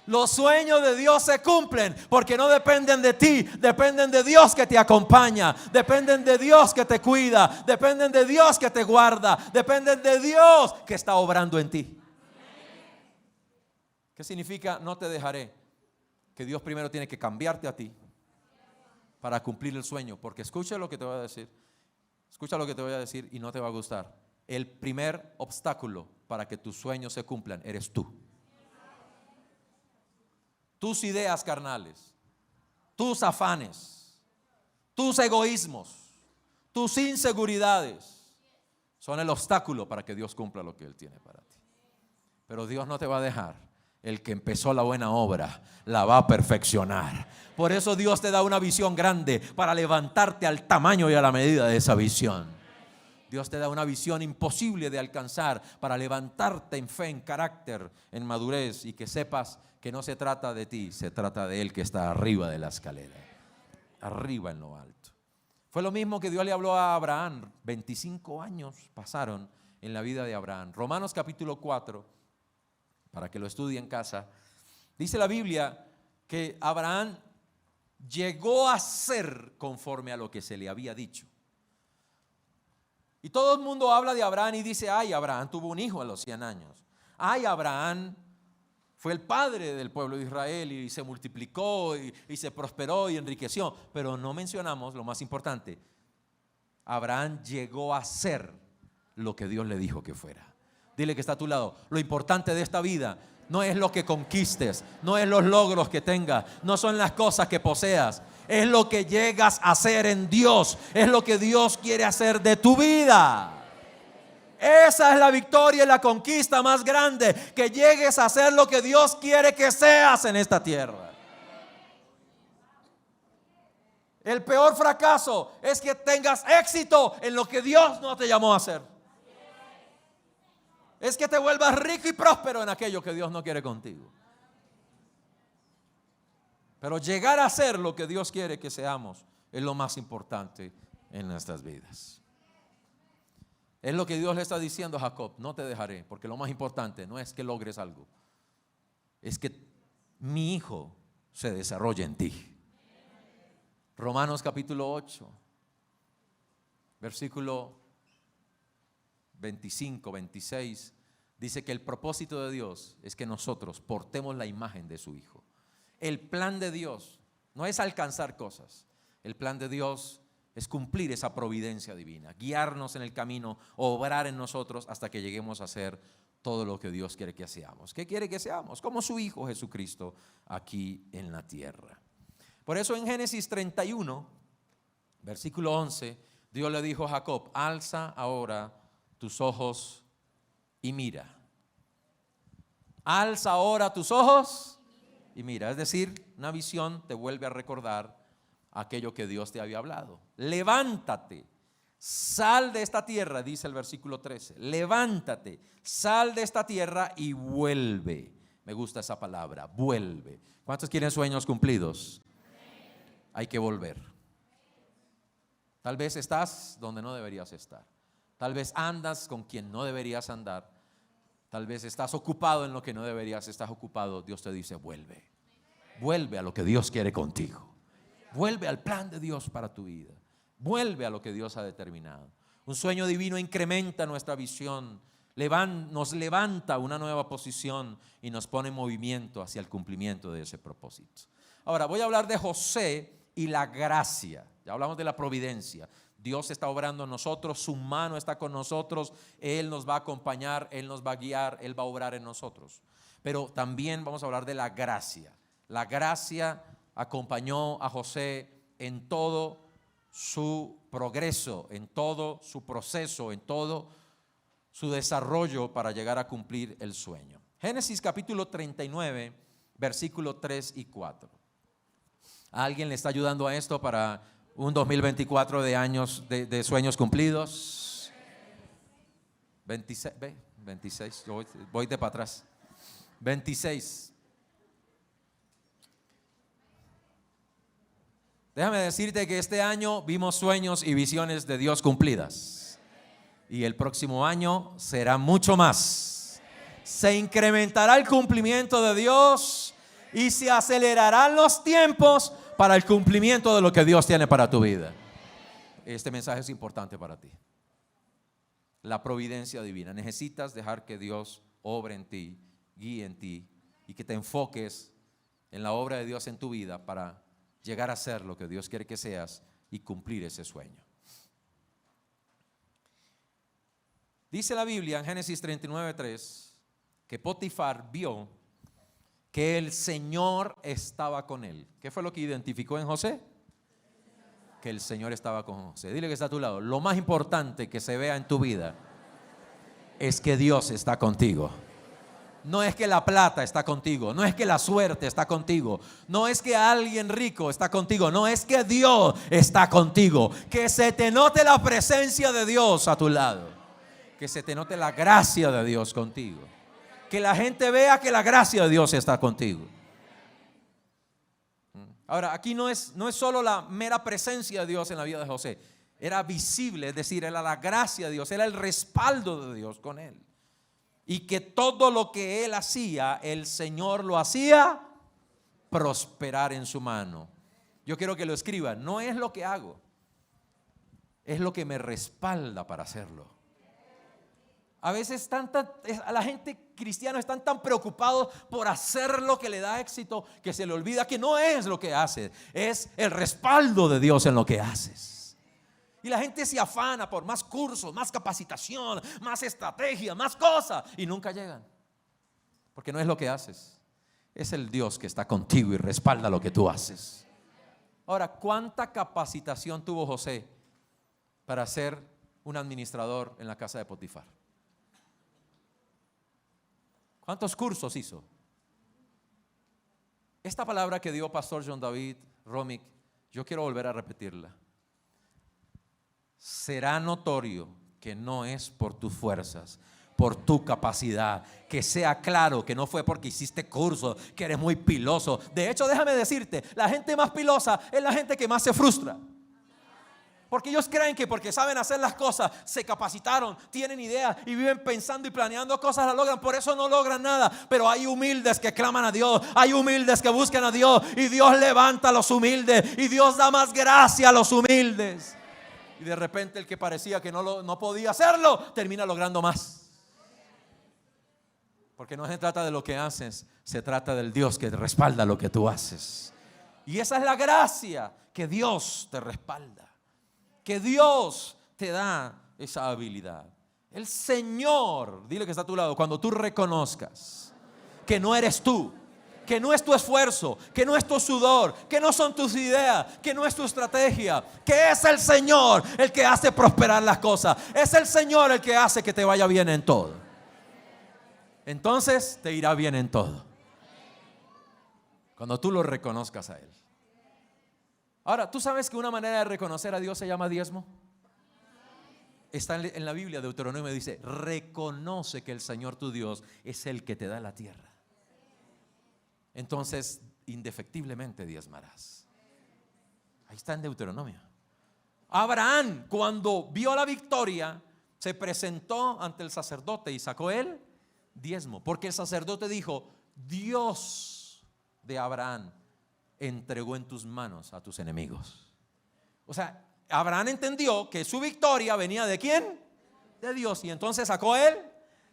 Los sueños de Dios se cumplen porque no dependen de ti, dependen de Dios que te acompaña, dependen de Dios que te cuida, dependen de Dios que te guarda, dependen de Dios que está obrando en ti. ¿Qué significa no te dejaré? Que Dios primero tiene que cambiarte a ti para cumplir el sueño, porque escucha lo que te voy a decir. Escucha lo que te voy a decir y no te va a gustar. El primer obstáculo para que tus sueños se cumplan eres tú. Tus ideas carnales, tus afanes, tus egoísmos, tus inseguridades son el obstáculo para que Dios cumpla lo que Él tiene para ti. Pero Dios no te va a dejar. El que empezó la buena obra la va a perfeccionar. Por eso Dios te da una visión grande para levantarte al tamaño y a la medida de esa visión. Dios te da una visión imposible de alcanzar para levantarte en fe, en carácter, en madurez, y que sepas que no se trata de ti, se trata de Él que está arriba de la escalera, arriba en lo alto. Fue lo mismo que Dios le habló a Abraham. 25 años pasaron en la vida de Abraham. Romanos capítulo 4, para que lo estudie en casa, dice la Biblia que Abraham llegó a ser conforme a lo que se le había dicho. Y todo el mundo habla de Abraham y dice, ay, Abraham tuvo un hijo a los 100 años. Ay, Abraham fue el padre del pueblo de Israel y se multiplicó y se prosperó y enriqueció. Pero no mencionamos lo más importante. Abraham llegó a ser lo que Dios le dijo que fuera. Dile que está a tu lado. Lo importante de esta vida no es lo que conquistes, no es los logros que tengas, no son las cosas que poseas. Es lo que llegas a hacer en Dios. Es lo que Dios quiere hacer de tu vida. Esa es la victoria y la conquista más grande. Que llegues a hacer lo que Dios quiere que seas en esta tierra. El peor fracaso es que tengas éxito en lo que Dios no te llamó a hacer. Es que te vuelvas rico y próspero en aquello que Dios no quiere contigo. Pero llegar a ser lo que Dios quiere que seamos es lo más importante en nuestras vidas. Es lo que Dios le está diciendo a Jacob: no te dejaré, porque lo más importante no es que logres algo, es que mi hijo se desarrolle en ti. Romanos capítulo 8, versículo 25, 26, dice que el propósito de Dios es que nosotros portemos la imagen de su Hijo. El plan de Dios no es alcanzar cosas. El plan de Dios es cumplir esa providencia divina, guiarnos en el camino, obrar en nosotros hasta que lleguemos a ser todo lo que Dios quiere que seamos. ¿Qué quiere que seamos? Como su Hijo Jesucristo aquí en la tierra. Por eso en Génesis 31, versículo 11, Dios le dijo a Jacob: alza ahora tus ojos y mira. Alza ahora tus ojos y mira. Es decir, una visión te vuelve a recordar aquello que Dios te había hablado. Levántate, sal de esta tierra, dice el versículo 13. Levántate, sal de esta tierra y vuelve. Me gusta esa palabra, vuelve. ¿Cuántos quieren sueños cumplidos? Hay que volver. Tal vez estás donde no deberías estar. Tal vez andas con quien no deberías andar. Tal vez estás ocupado en lo que no deberías estar ocupado. Dios te dice, vuelve. Vuelve a lo que Dios quiere contigo. Vuelve al plan de Dios para tu vida. Vuelve a lo que Dios ha determinado. Un sueño divino incrementa nuestra visión, nos levanta una nueva posición y nos pone en movimiento hacia el cumplimiento de ese propósito. Ahora voy a hablar de José y la gracia. Ya hablamos de la providencia. Dios está obrando en nosotros, su mano está con nosotros, Él nos va a acompañar, Él nos va a guiar, Él va a obrar en nosotros. Pero también vamos a hablar de la gracia. La gracia acompañó a José en todo su progreso, en todo su proceso, en todo su desarrollo para llegar a cumplir el sueño. Génesis capítulo 39, versículo 3 y 4. ¿A alguien le está ayudando a esto para un 2024 de años de sueños cumplidos? 26, voy de para atrás. 26. Déjame decirte que este año vimos sueños y visiones de Dios cumplidas. Y el próximo año será mucho más. Se incrementará el cumplimiento de Dios y se acelerarán los tiempos para el cumplimiento de lo que Dios tiene para tu vida. Este mensaje es importante para ti. La providencia divina. Necesitas dejar que Dios obre en ti, guíe en ti y que te enfoques en la obra de Dios en tu vida para llegar a ser lo que Dios quiere que seas y cumplir ese sueño. Dice la Biblia en Génesis 39:3 que Potifar vio que el Señor estaba con él. ¿Qué fue lo que identificó en José? Que el Señor estaba con José. Dile que está a tu lado. Lo más importante que se vea en tu vida es que Dios está contigo. No es que la plata está contigo, no es que la suerte está contigo, no es que alguien rico está contigo, no es que Dios está contigo. Que se te note la presencia de Dios a tu lado, que se te note la gracia de Dios contigo, que la gente vea que la gracia de Dios está contigo. Ahora, aquí no es solo la mera presencia de Dios en la vida de José, era visible, es decir, era la gracia de Dios, era el respaldo de Dios con él. Y que todo lo que él hacía, el Señor lo hacía prosperar en su mano. Yo quiero que lo escriban. No es lo que hago, es lo que me respalda para hacerlo. A veces la gente cristiana están tan preocupados por hacer lo que le da éxito que se le olvida que no es lo que hace, es el respaldo de Dios en lo que haces. Y la gente se afana por más cursos, más capacitación, más estrategia, más cosas y nunca llegan. Porque no es lo que haces, es el Dios que está contigo y respalda lo que tú haces. Ahora, ¿cuánta capacitación tuvo José para ser un administrador en la casa de Potifar? ¿Cuántos cursos hizo? Esta palabra que dio Pastor John David Romick, yo quiero volver a repetirla. Será notorio que no es por tus fuerzas, por tu capacidad. Que sea claro que no fue porque hiciste curso, que eres muy piloso. De hecho, déjame decirte, la gente más pilosa es la gente que más se frustra. Porque ellos creen que porque saben hacer las cosas, se capacitaron, tienen ideas y viven pensando y planeando cosas, las logran. Por eso no logran nada. Pero hay humildes que claman a Dios, hay humildes que buscan a Dios, y Dios levanta a los humildes y Dios da más gracia a los humildes. Y de repente el que parecía que no podía hacerlo, termina logrando más. Porque no se trata de lo que haces, se trata del Dios que te respalda lo que tú haces. Y esa es la gracia, que Dios te respalda, que Dios te da esa habilidad. El Señor, dile que está a tu lado, cuando tú reconozcas que no eres tú, que no es tu esfuerzo, que no es tu sudor, que no son tus ideas, que no es tu estrategia, que es el Señor el que hace prosperar las cosas, es el Señor el que hace que te vaya bien en todo. Entonces te irá bien en todo, cuando tú lo reconozcas a Él. Ahora, ¿tú sabes que una manera de reconocer a Dios se llama diezmo? Está en la Biblia, Deuteronomio dice: reconoce que el Señor tu Dios es el que te da la tierra. Entonces, indefectiblemente diezmarás. Ahí está en Deuteronomio. Abraham, cuando vio la victoria, se presentó ante el sacerdote y sacó el diezmo, porque el sacerdote dijo: Dios de Abraham entregó en tus manos a tus enemigos. O sea, Abraham entendió que su victoria venía ¿de quién? De Dios. Y entonces sacó el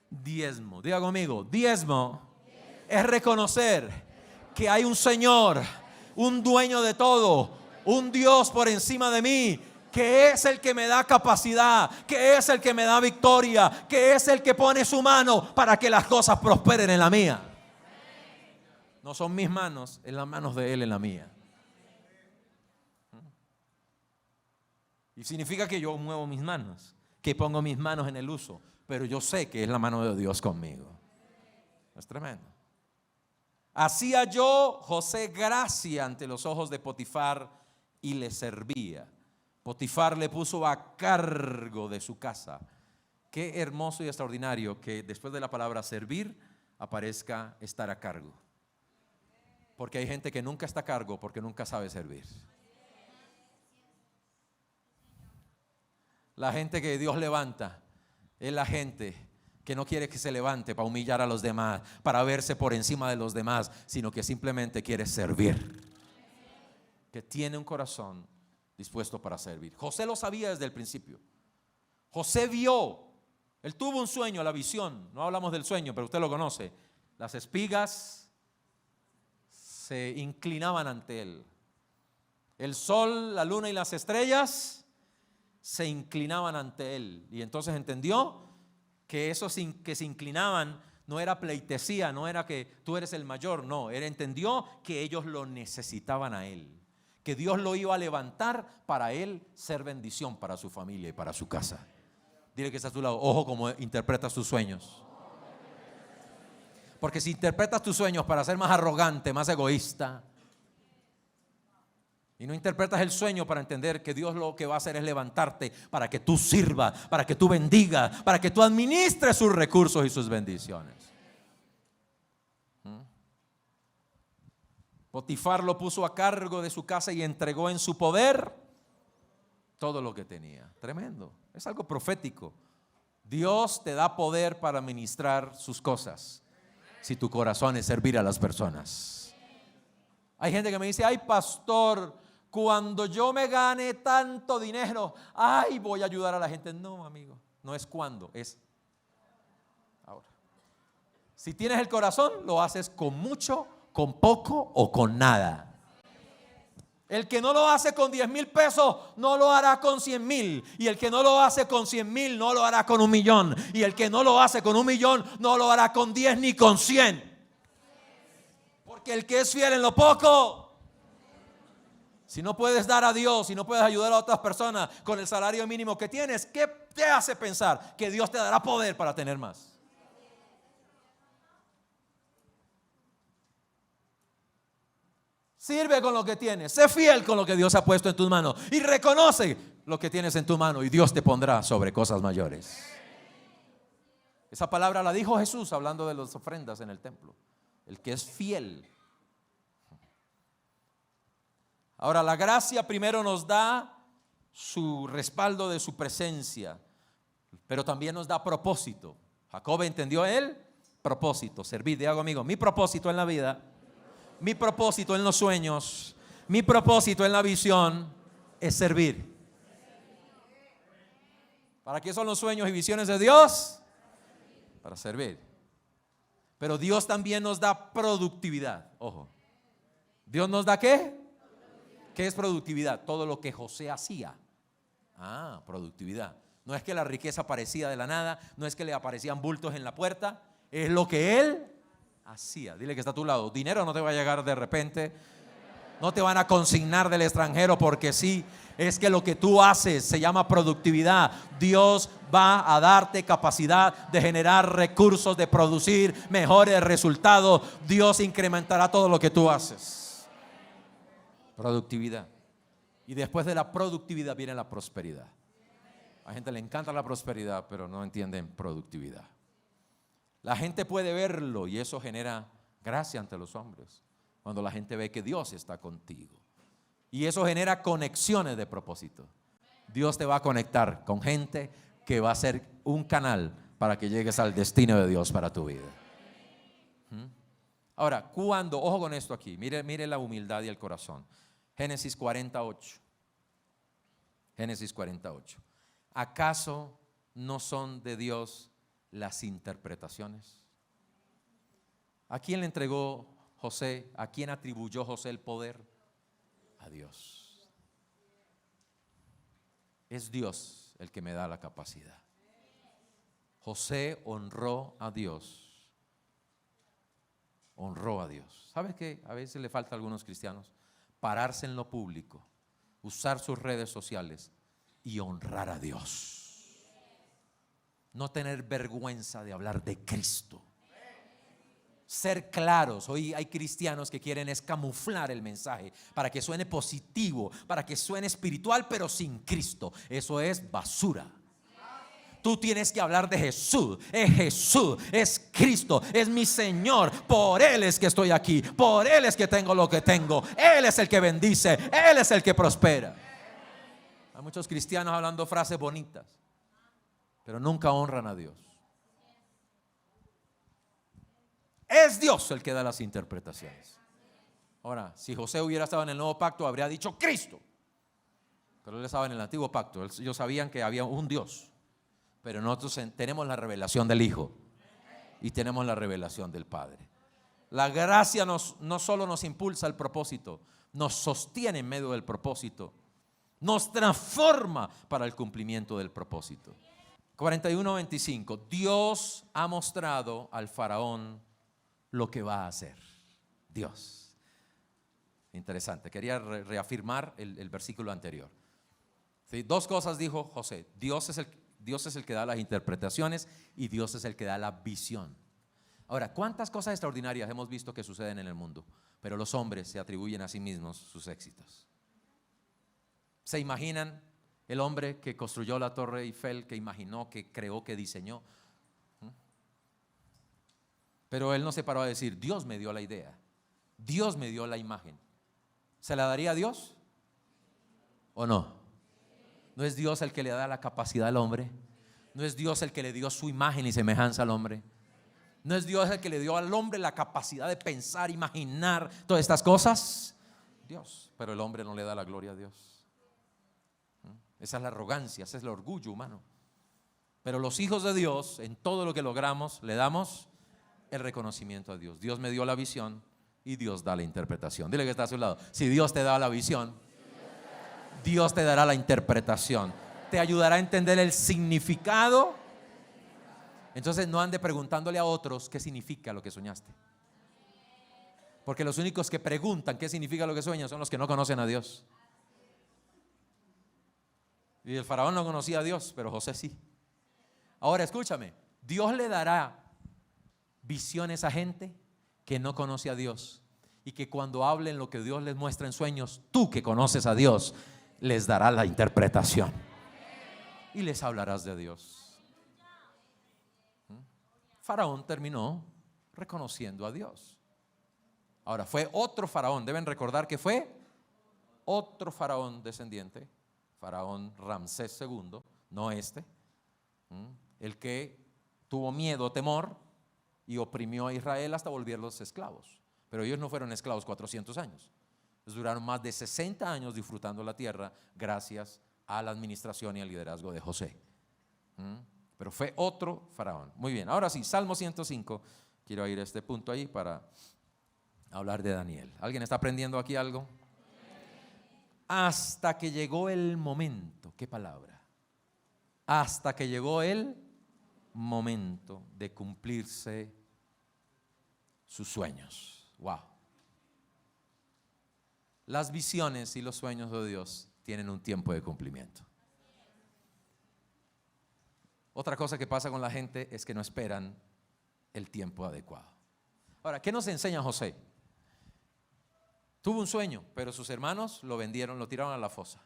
diezmo. Diga conmigo: diezmo es reconocer que hay un Señor, un dueño de todo, un Dios por encima de mí, que es el que me da capacidad, que es el que me da victoria, que es el que pone su mano para que las cosas prosperen en la mía. No son mis manos, en las manos de Él, en la mía. Y significa que yo muevo mis manos, que pongo mis manos en el uso, pero yo sé que es la mano de Dios conmigo. Es tremendo. Hacía yo, José, gracia ante los ojos de Potifar y le servía. Potifar le puso a cargo de su casa. Qué hermoso y extraordinario que después de la palabra servir aparezca estar a cargo. Porque hay gente que nunca está a cargo porque nunca sabe servir. La gente que Dios levanta es la gente que no quiere que se levante para humillar a los demás, para verse por encima de los demás, sino que simplemente quiere servir, que tiene un corazón dispuesto para servir. José lo sabía desde el principio. José vio, él tuvo un sueño, la visión. No hablamos del sueño, pero usted lo conoce. Las espigas se inclinaban ante él. El sol, la luna y las estrellas se inclinaban ante él. Y entonces entendió que esos que se inclinaban no era pleitesía, no era que tú eres el mayor, no, él entendió que ellos lo necesitaban a él, que Dios lo iba a levantar para él ser bendición para su familia y para su casa. Dile que está a tu lado: ojo cómo interpretas tus sueños. Porque si interpretas tus sueños para ser más arrogante, más egoísta, y no interpretas el sueño para entender que Dios lo que va a hacer es levantarte para que tú sirvas, para que tú bendigas, para que tú administres sus recursos y sus bendiciones. Potifar lo puso a cargo de su casa y entregó en su poder todo lo que tenía. Tremendo, es algo profético. Dios te da poder para administrar sus cosas, si tu corazón es servir a las personas. Hay gente que me dice: ay, pastor, cuando yo me gane tanto dinero, ay, voy a ayudar a la gente. No, amigo, no es cuando, es ahora. Si tienes el corazón, lo haces con mucho, con poco o con nada. El que no lo hace con 10,000 pesos, no lo hará con 100,000. Y el que no lo hace con 100,000, no lo hará con 1,000,000. Y el que no lo hace con 1,000,000, no lo hará con 10 ni con 100. Porque el que es fiel en lo poco, si no puedes dar a Dios, si no puedes ayudar a otras personas con el salario mínimo que tienes, ¿qué te hace pensar que Dios te dará poder para tener más? Sirve con lo que tienes, sé fiel con lo que Dios ha puesto en tus manos y reconoce lo que tienes en tu mano y Dios te pondrá sobre cosas mayores. Esa palabra la dijo Jesús hablando de las ofrendas en el templo. El que es fiel. Ahora, la gracia primero nos da su respaldo de su presencia, pero también nos da propósito. Jacob entendió el propósito, servir. Diga conmigo: mi propósito en la vida, mi propósito en los sueños, mi propósito en la visión es servir. ¿Para qué son los sueños y visiones de Dios? Para servir. Pero Dios también nos da productividad. Ojo, ¿Dios nos da qué? ¿Qué es productividad? Todo lo que José hacía. Productividad. No es que la riqueza aparecía de la nada, no es que le aparecían bultos en la puerta, es lo que él hacía. Dile que está a tu lado: dinero no te va a llegar de repente, no te van a consignar del extranjero porque sí. Es que lo que tú haces se llama productividad. Dios va a darte capacidad de generar recursos, de producir mejores resultados. Dios incrementará todo lo que tú haces. Productividad. Y después de la productividad viene la prosperidad. A la gente le encanta la prosperidad, pero no entienden productividad. La gente puede verlo y eso genera gracia ante los hombres, cuando la gente ve que Dios está contigo. Y eso genera conexiones de propósito. Dios te va a conectar con gente que va a ser un canal para que llegues al destino de Dios para tu vida. Ahora, cuando, ojo con esto aquí, mire la humildad y el corazón. Génesis 48. Génesis 48. ¿Acaso no son de Dios las interpretaciones? ¿A quién le entregó José? ¿A quién atribuyó José el poder? A Dios. Es Dios el que me da la capacidad. José honró a Dios. Honró a Dios. ¿Sabes qué? A veces le falta a algunos cristianos pararse en lo público, usar sus redes sociales y honrar a Dios. No tener vergüenza de hablar de Cristo. Ser claros. Hoy hay cristianos que quieren camuflar el mensaje para que suene positivo, para que suene espiritual, pero sin Cristo. Eso es basura. Tú tienes que hablar de Jesús. Es Cristo, es mi Señor. Por Él es que estoy aquí. Por Él es que tengo lo que tengo. Él es el que bendice. Él es el que prospera. Hay muchos cristianos hablando frases bonitas, pero nunca honran a Dios. Es Dios el que da las interpretaciones. Ahora, si José hubiera estado en el nuevo pacto, habría dicho Cristo. Pero él estaba en el antiguo pacto. Ellos sabían que había un Dios. Pero nosotros tenemos la revelación del Hijo y tenemos la revelación del Padre. La gracia no solo nos impulsa al propósito, nos sostiene en medio del propósito, nos transforma para el cumplimiento del propósito. 41:25. Dios ha mostrado al faraón lo que va a hacer. Dios. Interesante. Quería reafirmar el versículo anterior. ¿Sí? Dos cosas dijo José. Dios es el que da las interpretaciones y Dios es el que da la visión. Ahora, ¿cuántas cosas extraordinarias hemos visto que suceden en el mundo? Pero los hombres se atribuyen a sí mismos sus éxitos. ¿Se imaginan el hombre que construyó la Torre Eiffel, que imaginó, que creó, que diseñó? Pero él no se paró a decir, Dios me dio la idea, Dios me dio la imagen. ¿Se la daría a Dios o no? ¿No es Dios el que le da la capacidad al hombre? ¿No es Dios el que le dio su imagen y semejanza al hombre? ¿No es Dios el que le dio al hombre la capacidad de pensar, imaginar todas estas cosas? Dios. Pero el hombre no le da la gloria a Dios. Esa es la arrogancia, ese es el orgullo humano. Pero los hijos de Dios, en todo lo que logramos, le damos el reconocimiento a Dios. Dios me dio la visión y Dios da la interpretación. Dile que está a su lado. Si Dios te da la visión, Dios te dará la interpretación. Te ayudará a entender el significado. Entonces no ande preguntándole a otros qué significa lo que soñaste. Porque los únicos que preguntan qué significa lo que sueñan son los que no conocen a Dios. Y el faraón no conocía a Dios, pero José sí. Ahora escúchame, Dios le dará visiones a gente que no conoce a Dios. Y que cuando hablen lo que Dios les muestra en sueños, tú que conoces a Dios, les dará la interpretación y les hablarás de Dios. Faraón terminó reconociendo a Dios. Ahora fue otro faraón, deben recordar que fue otro faraón descendiente, faraón Ramsés II, no este, el que tuvo miedo, temor y oprimió a Israel hasta volverlos esclavos. Pero ellos no fueron esclavos 400 años. Ellos duraron más de 60 años disfrutando la tierra gracias a la administración y al liderazgo de José. Pero fue otro faraón. Muy bien, ahora sí, Salmo 105. Quiero ir a este punto ahí para hablar de Daniel. ¿Alguien está aprendiendo aquí algo? Hasta que llegó el momento. ¿Qué palabra? Hasta que llegó el momento de cumplirse sus sueños. Wow. Las visiones y los sueños de Dios tienen un tiempo de cumplimiento. Otra cosa que pasa con la gente es que no esperan el tiempo adecuado. Ahora, ¿qué nos enseña José? Tuvo un sueño, pero sus hermanos lo vendieron, lo tiraron a la fosa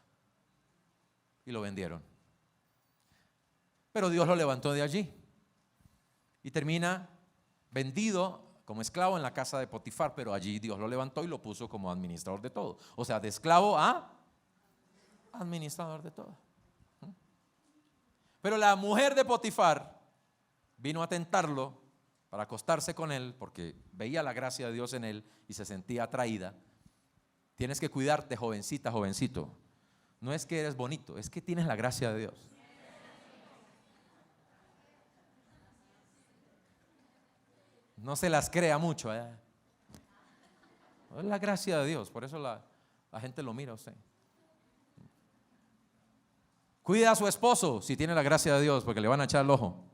y lo vendieron. Pero Dios lo levantó de allí y termina vendido como esclavo en la casa de Potifar, pero allí Dios lo levantó y lo puso como administrador de todo. O sea, de esclavo a administrador de todo. Pero la mujer de Potifar vino a tentarlo para acostarse con él porque veía la gracia de Dios en él y se sentía atraída. Tienes que cuidarte, jovencita, jovencito. No es que eres bonito, es que tienes la gracia de Dios. No se las crea mucho. Es la gracia de Dios, por eso la gente lo mira a usted. Cuida a su esposo si tiene la gracia de Dios, porque le van a echar el ojo.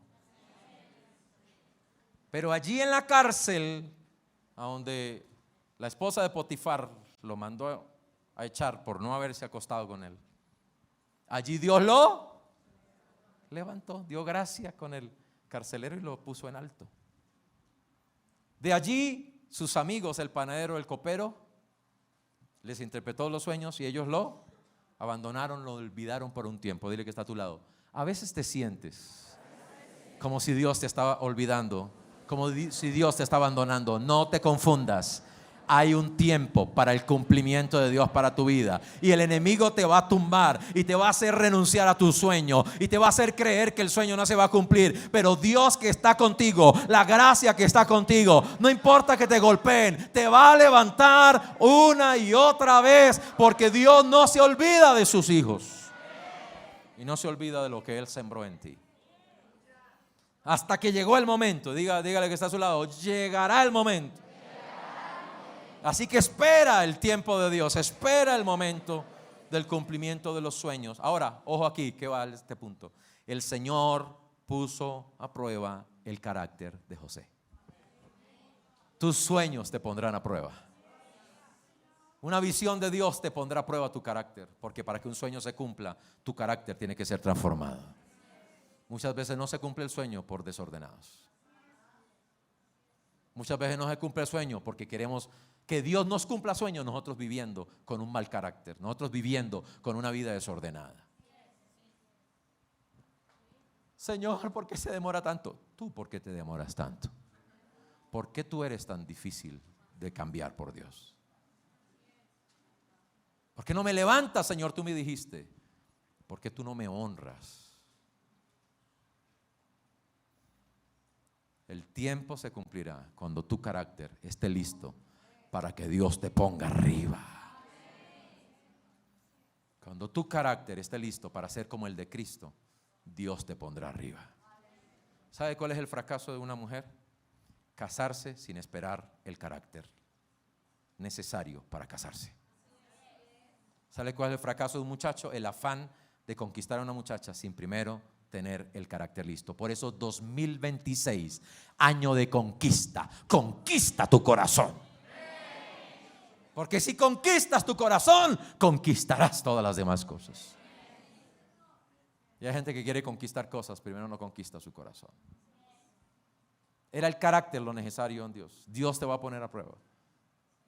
Pero allí en la cárcel, a donde la esposa de Potifar lo mandó a echar por no haberse acostado con él, allí Dios lo levantó, dio gracia con el carcelero y lo puso en alto. De allí sus amigos, el panadero, el copero, les interpretó los sueños y ellos lo abandonaron, lo olvidaron por un tiempo. Dile que está a tu lado. A veces te sientes como si Dios te estaba olvidando, como si Dios te está abandonando. No te confundas. Hay un tiempo para el cumplimiento de Dios para tu vida. Y el enemigo te va a tumbar y te va a hacer renunciar a tu sueño y te va a hacer creer que el sueño no se va a cumplir. Pero Dios que está contigo, la gracia que está contigo, no importa que te golpeen, te va a levantar una y otra vez, porque Dios no se olvida de sus hijos y no se olvida de lo que Él sembró en ti. Hasta que llegó el momento. Dígale que está a su lado. Llegará el momento. Así que espera el tiempo de Dios, espera el momento del cumplimiento de los sueños. Ahora, ojo aquí, que va a este punto. El Señor puso a prueba el carácter de José. Tus sueños te pondrán a prueba. Una visión de Dios te pondrá a prueba tu carácter, porque para que un sueño se cumpla, tu carácter tiene que ser transformado. Muchas veces no se cumple el sueño por desordenados. Muchas veces no se cumple el sueño porque queremos que Dios nos cumpla sueños, nosotros viviendo con un mal carácter, nosotros viviendo con una vida desordenada. Señor, ¿por qué se demora tanto? ¿Tú por qué te demoras tanto? ¿Por qué tú eres tan difícil de cambiar por Dios? ¿Por qué no me levantas, Señor? Tú me dijiste. ¿Por qué tú no me honras? El tiempo se cumplirá cuando tu carácter esté listo para que Dios te ponga arriba. Cuando tu carácter esté listo para ser como el de Cristo, Dios te pondrá arriba. ¿Sabe cuál es el fracaso de una mujer? Casarse sin esperar el carácter necesario para casarse. ¿Sabe cuál es el fracaso de un muchacho? El afán de conquistar a una muchacha sin primero tener el carácter listo. Por eso 2026, año de conquista. Conquista tu corazón. Porque si conquistas tu corazón, conquistarás todas las demás cosas. Y hay gente que quiere conquistar cosas, primero no conquista su corazón. Era el carácter lo necesario en Dios. Dios te va a poner a prueba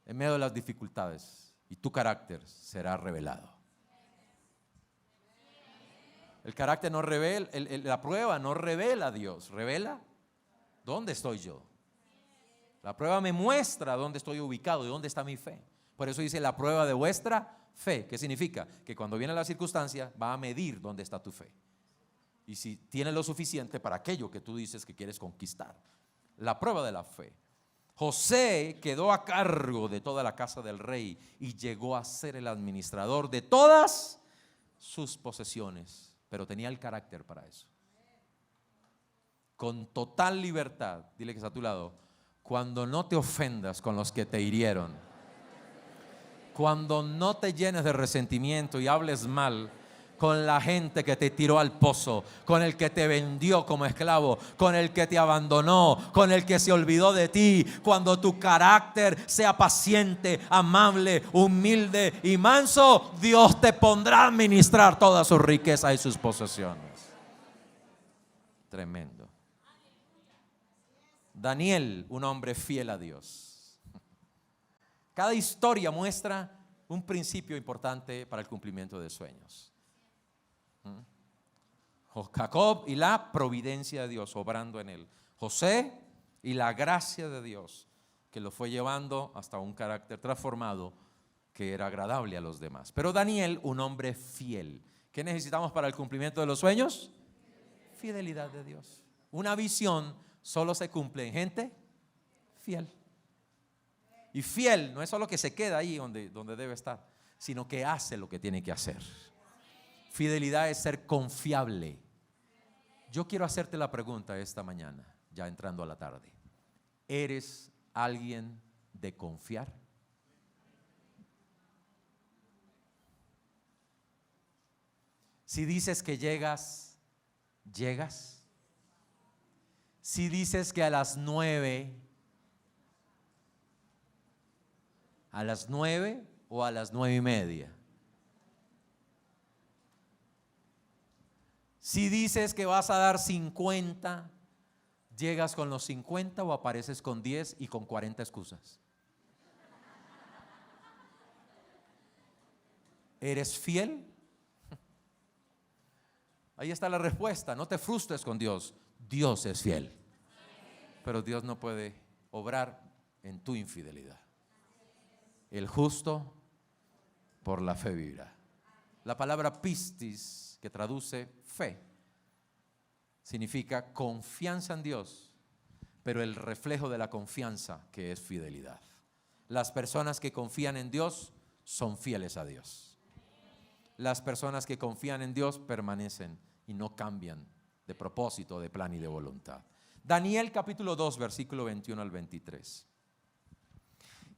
en medio de las dificultades y tu carácter será revelado. El carácter no revela, la prueba no revela a Dios, revela dónde estoy yo. La prueba me muestra dónde estoy ubicado y dónde está mi fe. Por eso dice la prueba de vuestra fe. ¿Qué significa? Que cuando viene la circunstancia va a medir dónde está tu fe. Y si tienes lo suficiente para aquello que tú dices que quieres conquistar. La prueba de la fe. José quedó a cargo de toda la casa del rey y llegó a ser el administrador de todas sus posesiones. Pero tenía el carácter para eso. Con total libertad. Dile que está a tu lado. Cuando no te ofendas con los que te hirieron. Cuando no te llenes de resentimiento y hables mal con la gente que te tiró al pozo, con el que te vendió como esclavo, con el que te abandonó, con el que se olvidó de ti. Cuando tu carácter sea paciente, amable, humilde y manso, Dios te pondrá a administrar toda su riqueza y sus posesiones. Tremendo. Daniel, un hombre fiel a Dios. Cada historia muestra un principio importante para el cumplimiento de sueños. Jacob y la providencia de Dios obrando en él. José y la gracia de Dios que lo fue llevando hasta un carácter transformado que era agradable a los demás. Pero Daniel, un hombre fiel. ¿Qué necesitamos para el cumplimiento de los sueños? Fidelidad de Dios. Una visión solo se cumple en gente fiel. Y fiel no es solo que se queda ahí donde debe estar, sino que hace lo que tiene que hacer. Fidelidad es ser confiable. Yo quiero hacerte la pregunta esta mañana, ya entrando a la tarde. ¿Eres alguien de confiar? Si dices que llegas, llegas. Si dices que a las 9 o a las 9:30. Si dices que vas a dar 50, ¿llegas con los 50 o apareces con 10 y con 40 excusas? ¿Eres fiel? Ahí está la respuesta. No te frustres con Dios. Dios es fiel. Pero Dios no puede obrar en tu infidelidad. El justo por la fe vivirá. La palabra pistis, que traduce fe, significa confianza en Dios, pero el reflejo de la confianza, que es fidelidad. Las personas que confían en Dios son fieles a Dios. Las personas que confían en Dios permanecen y no cambian de propósito, de plan y de voluntad. Daniel capítulo 2, versículo 21 al 23.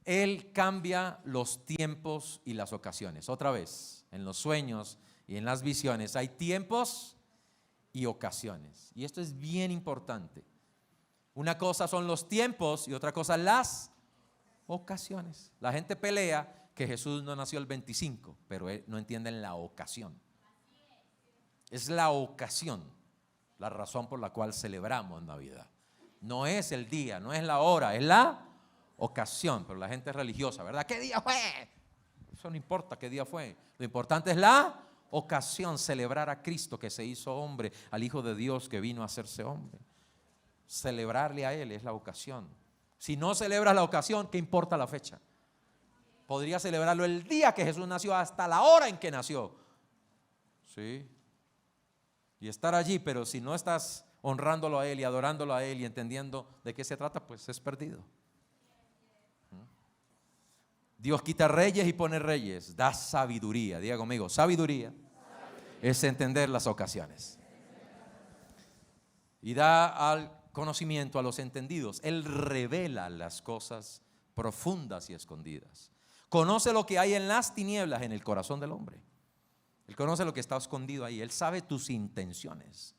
Él cambia los tiempos y las ocasiones. Otra vez, en los sueños y en las visiones hay tiempos y ocasiones. Y esto es bien importante. Una cosa son los tiempos y otra cosa las ocasiones. La gente pelea que Jesús no nació el 25, pero no entienden la ocasión. Es la ocasión, la razón por la cual celebramos Navidad. No es el día, no es la hora, es la ocasión. Pero la gente es religiosa, ¿verdad? ¿Qué día fue? Eso no importa qué día fue. Lo importante es la ocasión, celebrar a Cristo que se hizo hombre, al Hijo de Dios que vino a hacerse hombre. Celebrarle a Él es la ocasión. Si no celebras la ocasión, ¿qué importa la fecha? Podría celebrarlo el día que Jesús nació, hasta la hora en que nació. Sí. Y estar allí, pero si no estás honrándolo a Él y adorándolo a Él y entendiendo de qué se trata, pues es perdido. Dios quita reyes y pone reyes, da sabiduría. Diga conmigo, sabiduría es entender las ocasiones. Y da al conocimiento a los entendidos. Él revela las cosas profundas y escondidas. Conoce lo que hay en las tinieblas en el corazón del hombre. Él conoce lo que está escondido ahí. Él sabe tus intenciones.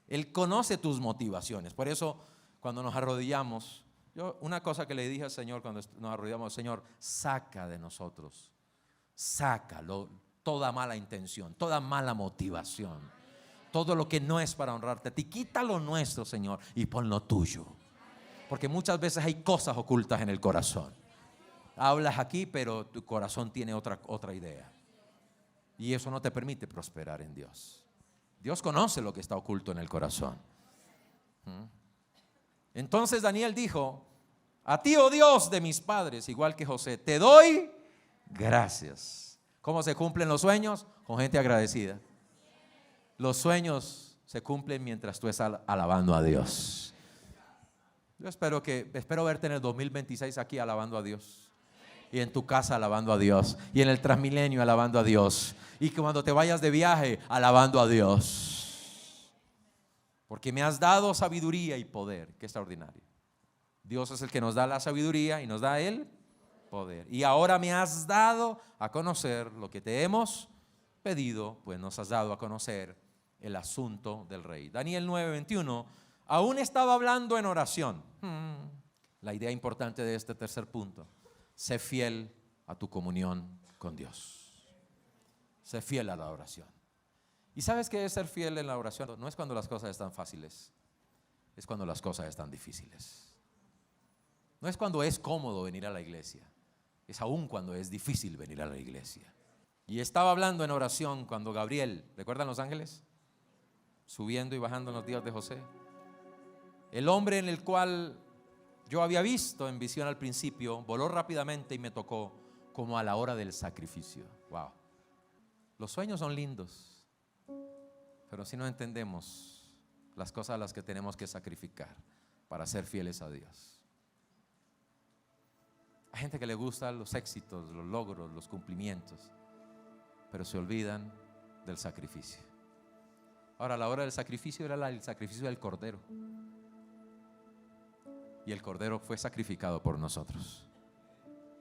Él conoce tus motivaciones. Por eso, cuando nos arrodillamos, una cosa que le dije al Señor cuando nos arrodillamos: Señor, saca de nosotros, sácalo, toda mala intención, toda mala motivación, todo lo que no es para honrarte a ti. Quita lo nuestro, Señor, y pon lo tuyo. Porque muchas veces hay cosas ocultas en el corazón. Hablas aquí, pero tu corazón tiene otra idea. Y eso no te permite prosperar en Dios. Dios conoce lo que está oculto en el corazón. Entonces Daniel dijo: a ti, oh Dios de mis padres, igual que José, te doy gracias. ¿Cómo se cumplen los sueños? Con gente agradecida. Los sueños se cumplen mientras tú estás alabando a Dios. Yo espero verte en el 2026 aquí alabando a Dios. Y en tu casa alabando a Dios. Y en el Transmilenio alabando a Dios. Y que cuando te vayas de viaje alabando a Dios. Porque me has dado sabiduría y poder. Qué extraordinario. Dios es el que nos da la sabiduría y nos da el poder. Y ahora me has dado a conocer lo que te hemos pedido, pues nos has dado a conocer el asunto del rey. Daniel 9:21, aún estaba hablando en oración. La idea importante de este tercer punto: sé fiel a tu comunión con Dios. Sé fiel a la oración. ¿Y sabes qué es ser fiel en la oración? No es cuando las cosas están fáciles, es cuando las cosas están difíciles. No es cuando es cómodo venir a la iglesia, es aún cuando es difícil venir a la iglesia. Y estaba hablando en oración cuando Gabriel, ¿recuerdan los ángeles? Subiendo y bajando en los días de José. El hombre en el cual yo había visto en visión al principio, voló rápidamente y me tocó como a la hora del sacrificio. Wow. Los sueños son lindos, pero si no entendemos las cosas a las que tenemos que sacrificar para ser fieles a Dios. Hay gente que le gustan los éxitos, los logros, los cumplimientos, pero se olvidan del sacrificio. Ahora, la hora del sacrificio era el sacrificio del Cordero. Y el Cordero fue sacrificado por nosotros.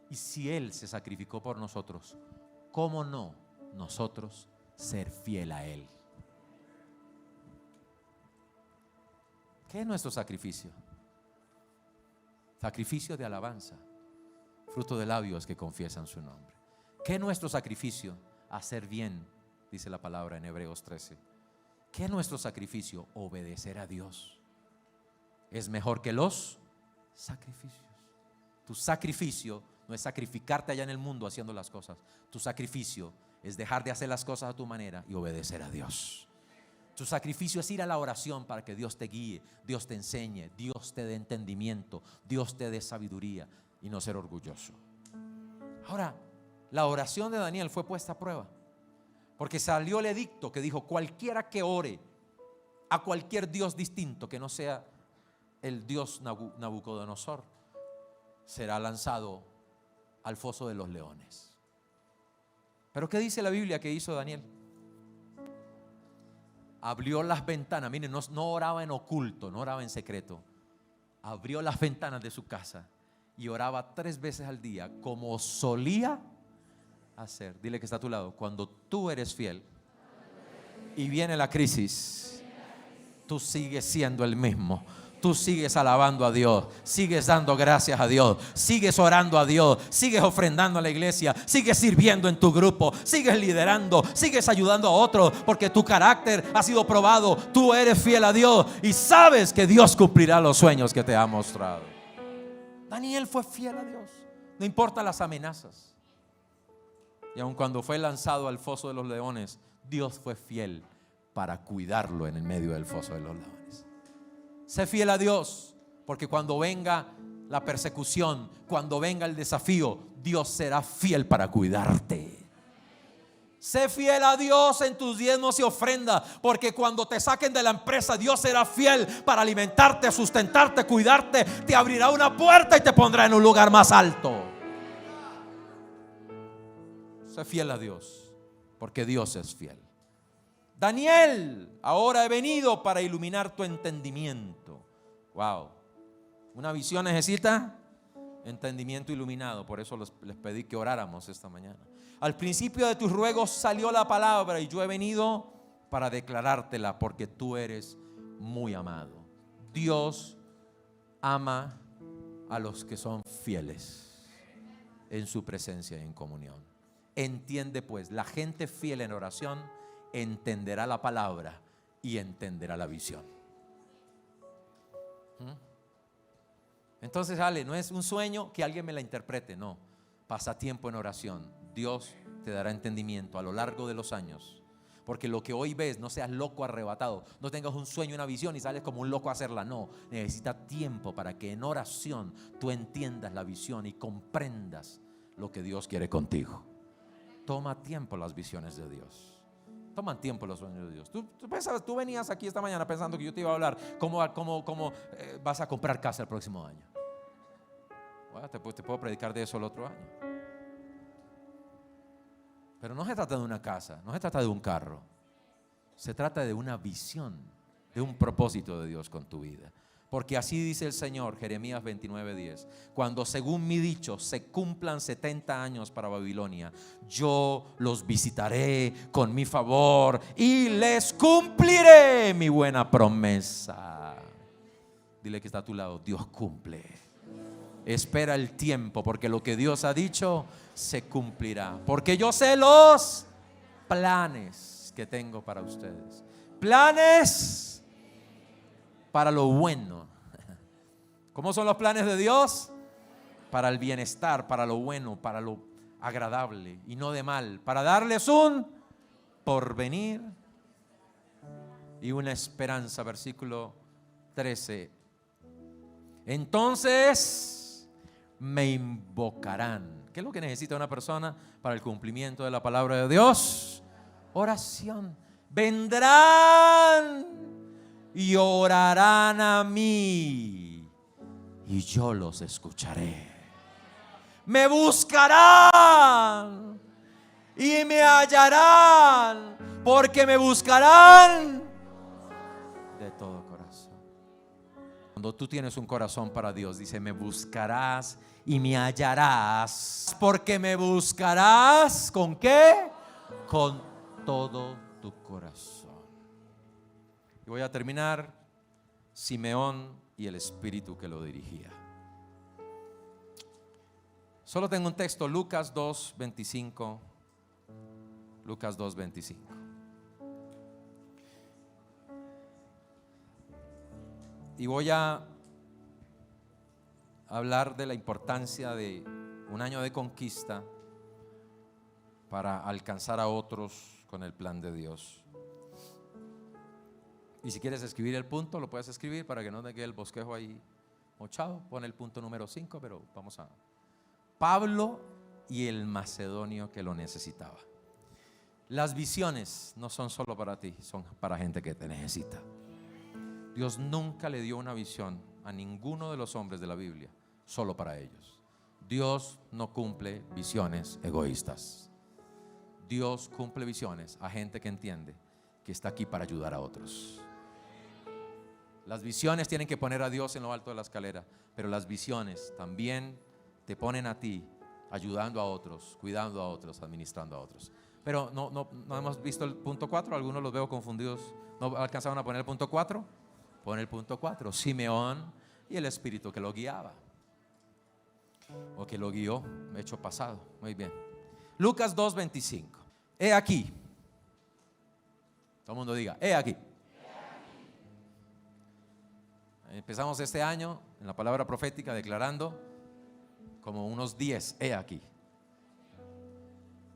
Y si Él se sacrificó por nosotros, ¿cómo no nosotros ser fiel a Él? ¿Qué es nuestro sacrificio? Sacrificio de alabanza, fruto de labios que confiesan su nombre. ¿Qué es nuestro sacrificio? Hacer bien, dice la palabra en Hebreos 13. ¿Qué es nuestro sacrificio? Obedecer a Dios. Es mejor que los sacrificios. Tu sacrificio no es sacrificarte allá en el mundo haciendo las cosas. Tu sacrificio es dejar de hacer las cosas a tu manera y obedecer a Dios. Tu sacrificio es ir a la oración para que Dios te guíe, Dios te enseñe, Dios te dé entendimiento, Dios te dé sabiduría, y no ser orgulloso. Ahora, la oración de Daniel fue puesta a prueba, porque salió el edicto que dijo: cualquiera que ore a cualquier dios distinto que no sea el dios Nabucodonosor será lanzado al foso de los leones. Pero ¿qué dice la Biblia que hizo Daniel? Abrió las ventanas. Miren, no oraba en oculto, no oraba en secreto. Abrió las ventanas de su casa y oraba 3 veces al día, como solía hacer. Dile que está a tu lado: cuando tú eres fiel y viene la crisis, tú sigues siendo el mismo. Tú sigues alabando a Dios, sigues dando gracias a Dios, sigues orando a Dios, sigues ofrendando a la iglesia, sigues sirviendo en tu grupo, sigues liderando, sigues ayudando a otros, porque tu carácter ha sido probado. Tú eres fiel a Dios y sabes que Dios cumplirá los sueños que te ha mostrado. Daniel fue fiel a Dios, no importa las amenazas. Y aun cuando fue lanzado al foso de los leones, Dios fue fiel para cuidarlo en el medio del foso de los leones. Sé fiel a Dios, porque cuando venga la persecución, cuando venga el desafío, Dios será fiel para cuidarte. Sé fiel a Dios en tus diezmos y ofrendas, porque cuando te saquen de la empresa, Dios será fiel para alimentarte, sustentarte, cuidarte. Te abrirá una puerta y te pondrá en un lugar más alto. Sé fiel a Dios, porque Dios es fiel. Daniel, ahora he venido para iluminar tu entendimiento. Wow. Una visión necesita entendimiento iluminado. Por eso les pedí que oráramos esta mañana. Al principio de tus ruegos salió la palabra, y yo he venido para declarártela, porque tú eres muy amado. Dios ama a los que son fieles en su presencia y en comunión. Entiende pues, la gente fiel en oración entenderá la palabra y entenderá la visión. Entonces, Ale, no es un sueño que alguien me la interprete, no. Pasa tiempo en oración. Dios te dará entendimiento a lo largo de los años. Porque lo que hoy ves, no seas loco arrebatado. No tengas un sueño, una visión y sales como un loco a hacerla. No, necesita tiempo para que en oración tú entiendas la visión y comprendas lo que Dios quiere contigo. Toma tiempo las visiones de Dios. Toman tiempo los sueños de Dios. Tú venías aquí esta mañana pensando que yo te iba a hablar cómo vas a comprar casa el próximo año. Bueno, te puedo predicar de eso el otro año. Pero no se trata de una casa, no se trata de un carro. Se trata de una visión, de un propósito de Dios con tu vida. Porque así dice el Señor, Jeremías 29:10: cuando según mi dicho se cumplan 70 años para Babilonia, yo los visitaré con mi favor y les cumpliré mi buena promesa. Dile que está a tu lado: Dios cumple. Espera el tiempo, porque lo que Dios ha dicho se cumplirá. Porque yo sé los planes que tengo para ustedes. Planes para lo bueno. ¿Cómo son los planes de Dios? Para el bienestar, para lo bueno, para lo agradable y no de mal, para darles un porvenir y una esperanza. Versículo 13: entonces me invocarán. ¿Qué es lo que necesita una persona para el cumplimiento de la palabra de Dios? Oración. Vendrán y orarán a mí y yo los escucharé. Me buscarán y me hallarán, porque me buscarán de todo corazón. Cuando tú tienes un corazón para Dios, dice: me buscarás y me hallarás, porque me buscarás ¿con qué? Con todo tu corazón. Y voy a terminar: Simeón y el espíritu que lo dirigía. Solo tengo un texto, Lucas 2:25. Lucas 2:25. Y voy a hablar de la importancia de un año de conquista para alcanzar a otros con el plan de Dios. Y si quieres escribir el punto, lo puedes escribir para que no te quede el bosquejo ahí mochado. Pon el punto número 5, pero vamos a... Pablo y el macedonio que lo necesitaba. Las visiones no son solo para ti, son para gente que te necesita. Dios nunca le dio una visión a ninguno de los hombres de la Biblia solo para ellos. Dios no cumple visiones egoístas. Dios cumple visiones a gente que entiende que está aquí para ayudar a otros. Las visiones tienen que poner a Dios en lo alto de la escalera, pero las visiones también te ponen a ti ayudando a otros, cuidando a otros, administrando a otros. Pero no hemos visto el punto 4. Algunos los veo confundidos. ¿No alcanzaron a poner el punto 4? Pon el punto 4. Simeón y el espíritu que lo guiaba, o que lo guió, hecho pasado. Muy bien. Lucas 2:25. He aquí. Todo el mundo diga: he aquí. Empezamos este año en la palabra profética declarando como unos 10. He aquí.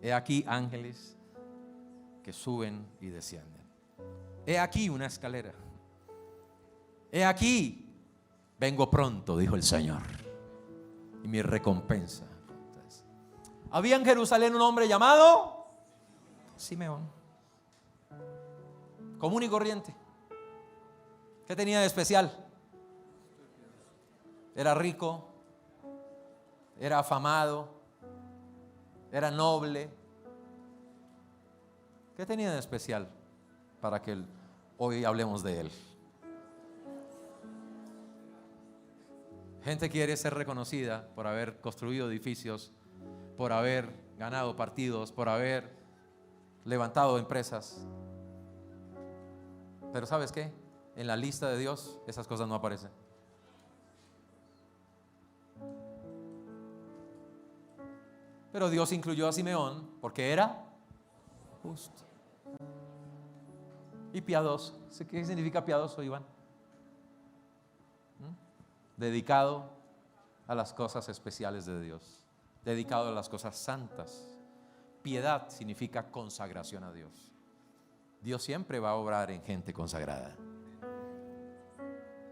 He aquí ángeles que suben y descienden. He aquí una escalera. He aquí vengo pronto, dijo el Señor, y mi recompensa. Había en Jerusalén un hombre llamado Simeón, común y corriente. ¿Qué tenía de especial? Era rico, era afamado, era noble. ¿Qué tenía de especial para que hoy hablemos de él? Gente quiere ser reconocida por haber construido edificios, por haber ganado partidos, por haber levantado empresas. Pero ¿sabes qué? En la lista de Dios esas cosas no aparecen. Pero Dios incluyó a Simeón porque era justo y piadoso. ¿Qué significa piadoso, Iván? Dedicado a las cosas especiales de Dios, dedicado a las cosas santas. Piedad significa consagración a Dios. Dios siempre va a obrar en gente consagrada.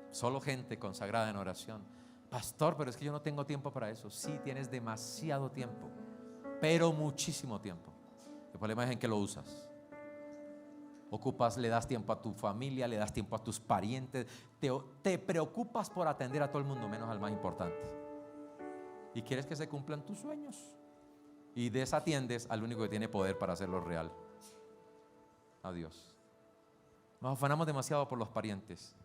Solo gente consagrada en oración. Pastor, pero es que yo no tengo tiempo para eso. Sí, tienes demasiado tiempo, pero muchísimo tiempo. El problema es en que lo usas. Ocupas, le das tiempo a tu familia, le das tiempo a tus parientes, te preocupas por atender a todo el mundo menos al más importante, y quieres que se cumplan tus sueños y desatiendes al único que tiene poder para hacerlo real, a Dios. Nos afanamos demasiado por los parientes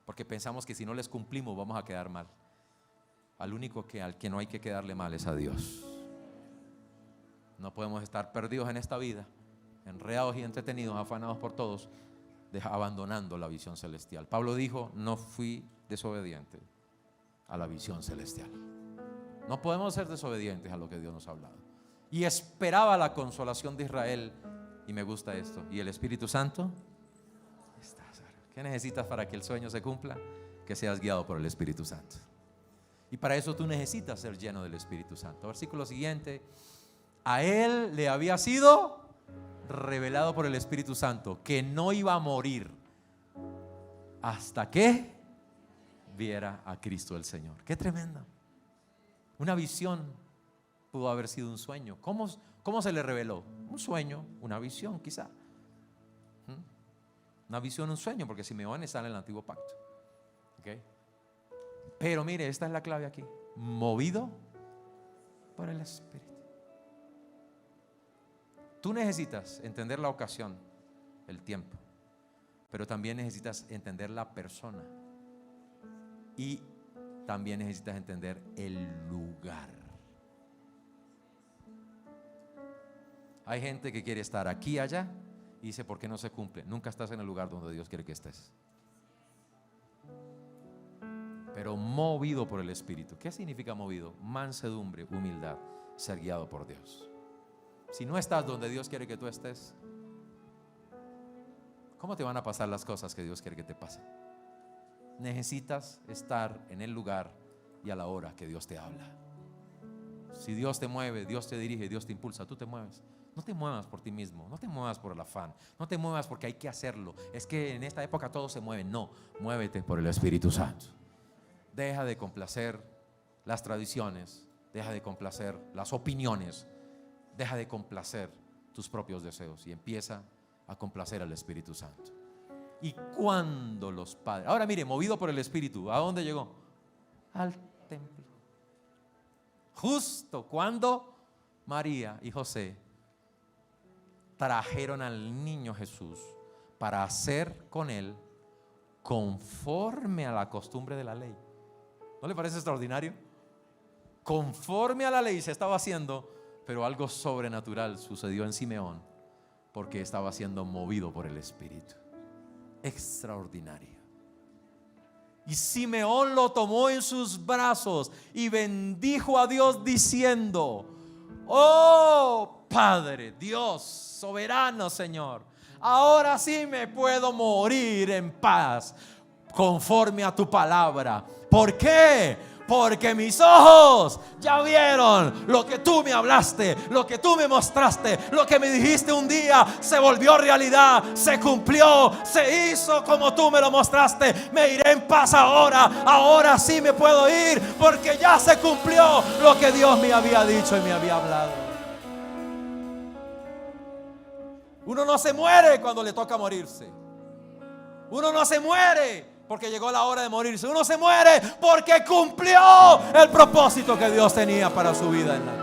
porque pensamos que si no les cumplimos vamos a quedar mal. Al que no hay que quedarle mal es a Dios. No podemos estar perdidos en esta vida, enredados y entretenidos, afanados por todos, abandonando la visión celestial. Pablo dijo: no fui desobediente a la visión celestial. No podemos ser desobedientes a lo que Dios nos ha hablado. Y esperaba la consolación de Israel. Y me gusta esto. ¿Y el Espíritu Santo? ¿Qué necesitas para que el sueño se cumpla? Que seas guiado por el Espíritu Santo. Y para eso tú necesitas ser lleno del Espíritu Santo. Versículo siguiente. A él le había sido revelado por el Espíritu Santo que no iba a morir hasta que viera a Cristo el Señor. Qué tremendo. Una visión pudo haber sido un sueño. ¿Cómo se le reveló? Un sueño, una visión quizá. Una visión, un sueño, porque Simeón está en el antiguo pacto. ¿Okay? Pero mire, esta es la clave aquí. Movido por el Espíritu. Tú necesitas entender la ocasión, el tiempo, pero también necesitas entender la persona y también necesitas entender el lugar. Hay gente que quiere estar aquí y allá y dice, ¿por qué no se cumple? Nunca estás en el lugar donde Dios quiere que estés. Pero movido por el Espíritu. ¿Qué significa movido? Mansedumbre, humildad, ser guiado por Dios. Si no estás donde Dios quiere que tú estés, ¿cómo te van a pasar las cosas que Dios quiere que te pasen? Necesitas estar en el lugar y a la hora que Dios te habla. Si Dios te mueve, Dios te dirige, Dios te impulsa, tú te mueves. No te muevas por ti mismo, no te muevas por el afán, no te muevas porque hay que hacerlo. Es que en esta época todo se mueve. No, muévete por el Espíritu Santo. Deja de complacer las tradiciones, deja de complacer las opiniones, deja de complacer tus propios deseos y empieza a complacer al Espíritu Santo. Y cuando los padres, ahora mire, movido por el Espíritu, ¿a dónde llegó? Al templo. Justo cuando María y José trajeron al niño Jesús para hacer con él conforme a la costumbre de la ley. ¿No le parece extraordinario? Conforme a la ley se estaba haciendo, pero algo sobrenatural sucedió en Simeón porque estaba siendo movido por el Espíritu. Extraordinario. Y Simeón lo tomó en sus brazos y bendijo a Dios diciendo: oh Padre, Dios soberano, Señor, ahora sí me puedo morir en paz conforme a tu palabra. ¿Por qué? Porque mis ojos ya vieron lo que tú me hablaste, lo que tú me mostraste, lo que me dijiste un día se volvió realidad, se cumplió, se hizo como tú me lo mostraste. Me iré en paz ahora, ahora sí me puedo ir porque ya se cumplió lo que Dios me había dicho y me había hablado. Uno no se muere cuando le toca morirse. Uno no se muere porque llegó la hora de morirse. Uno se muere porque cumplió el propósito que Dios tenía para su vida en la vida.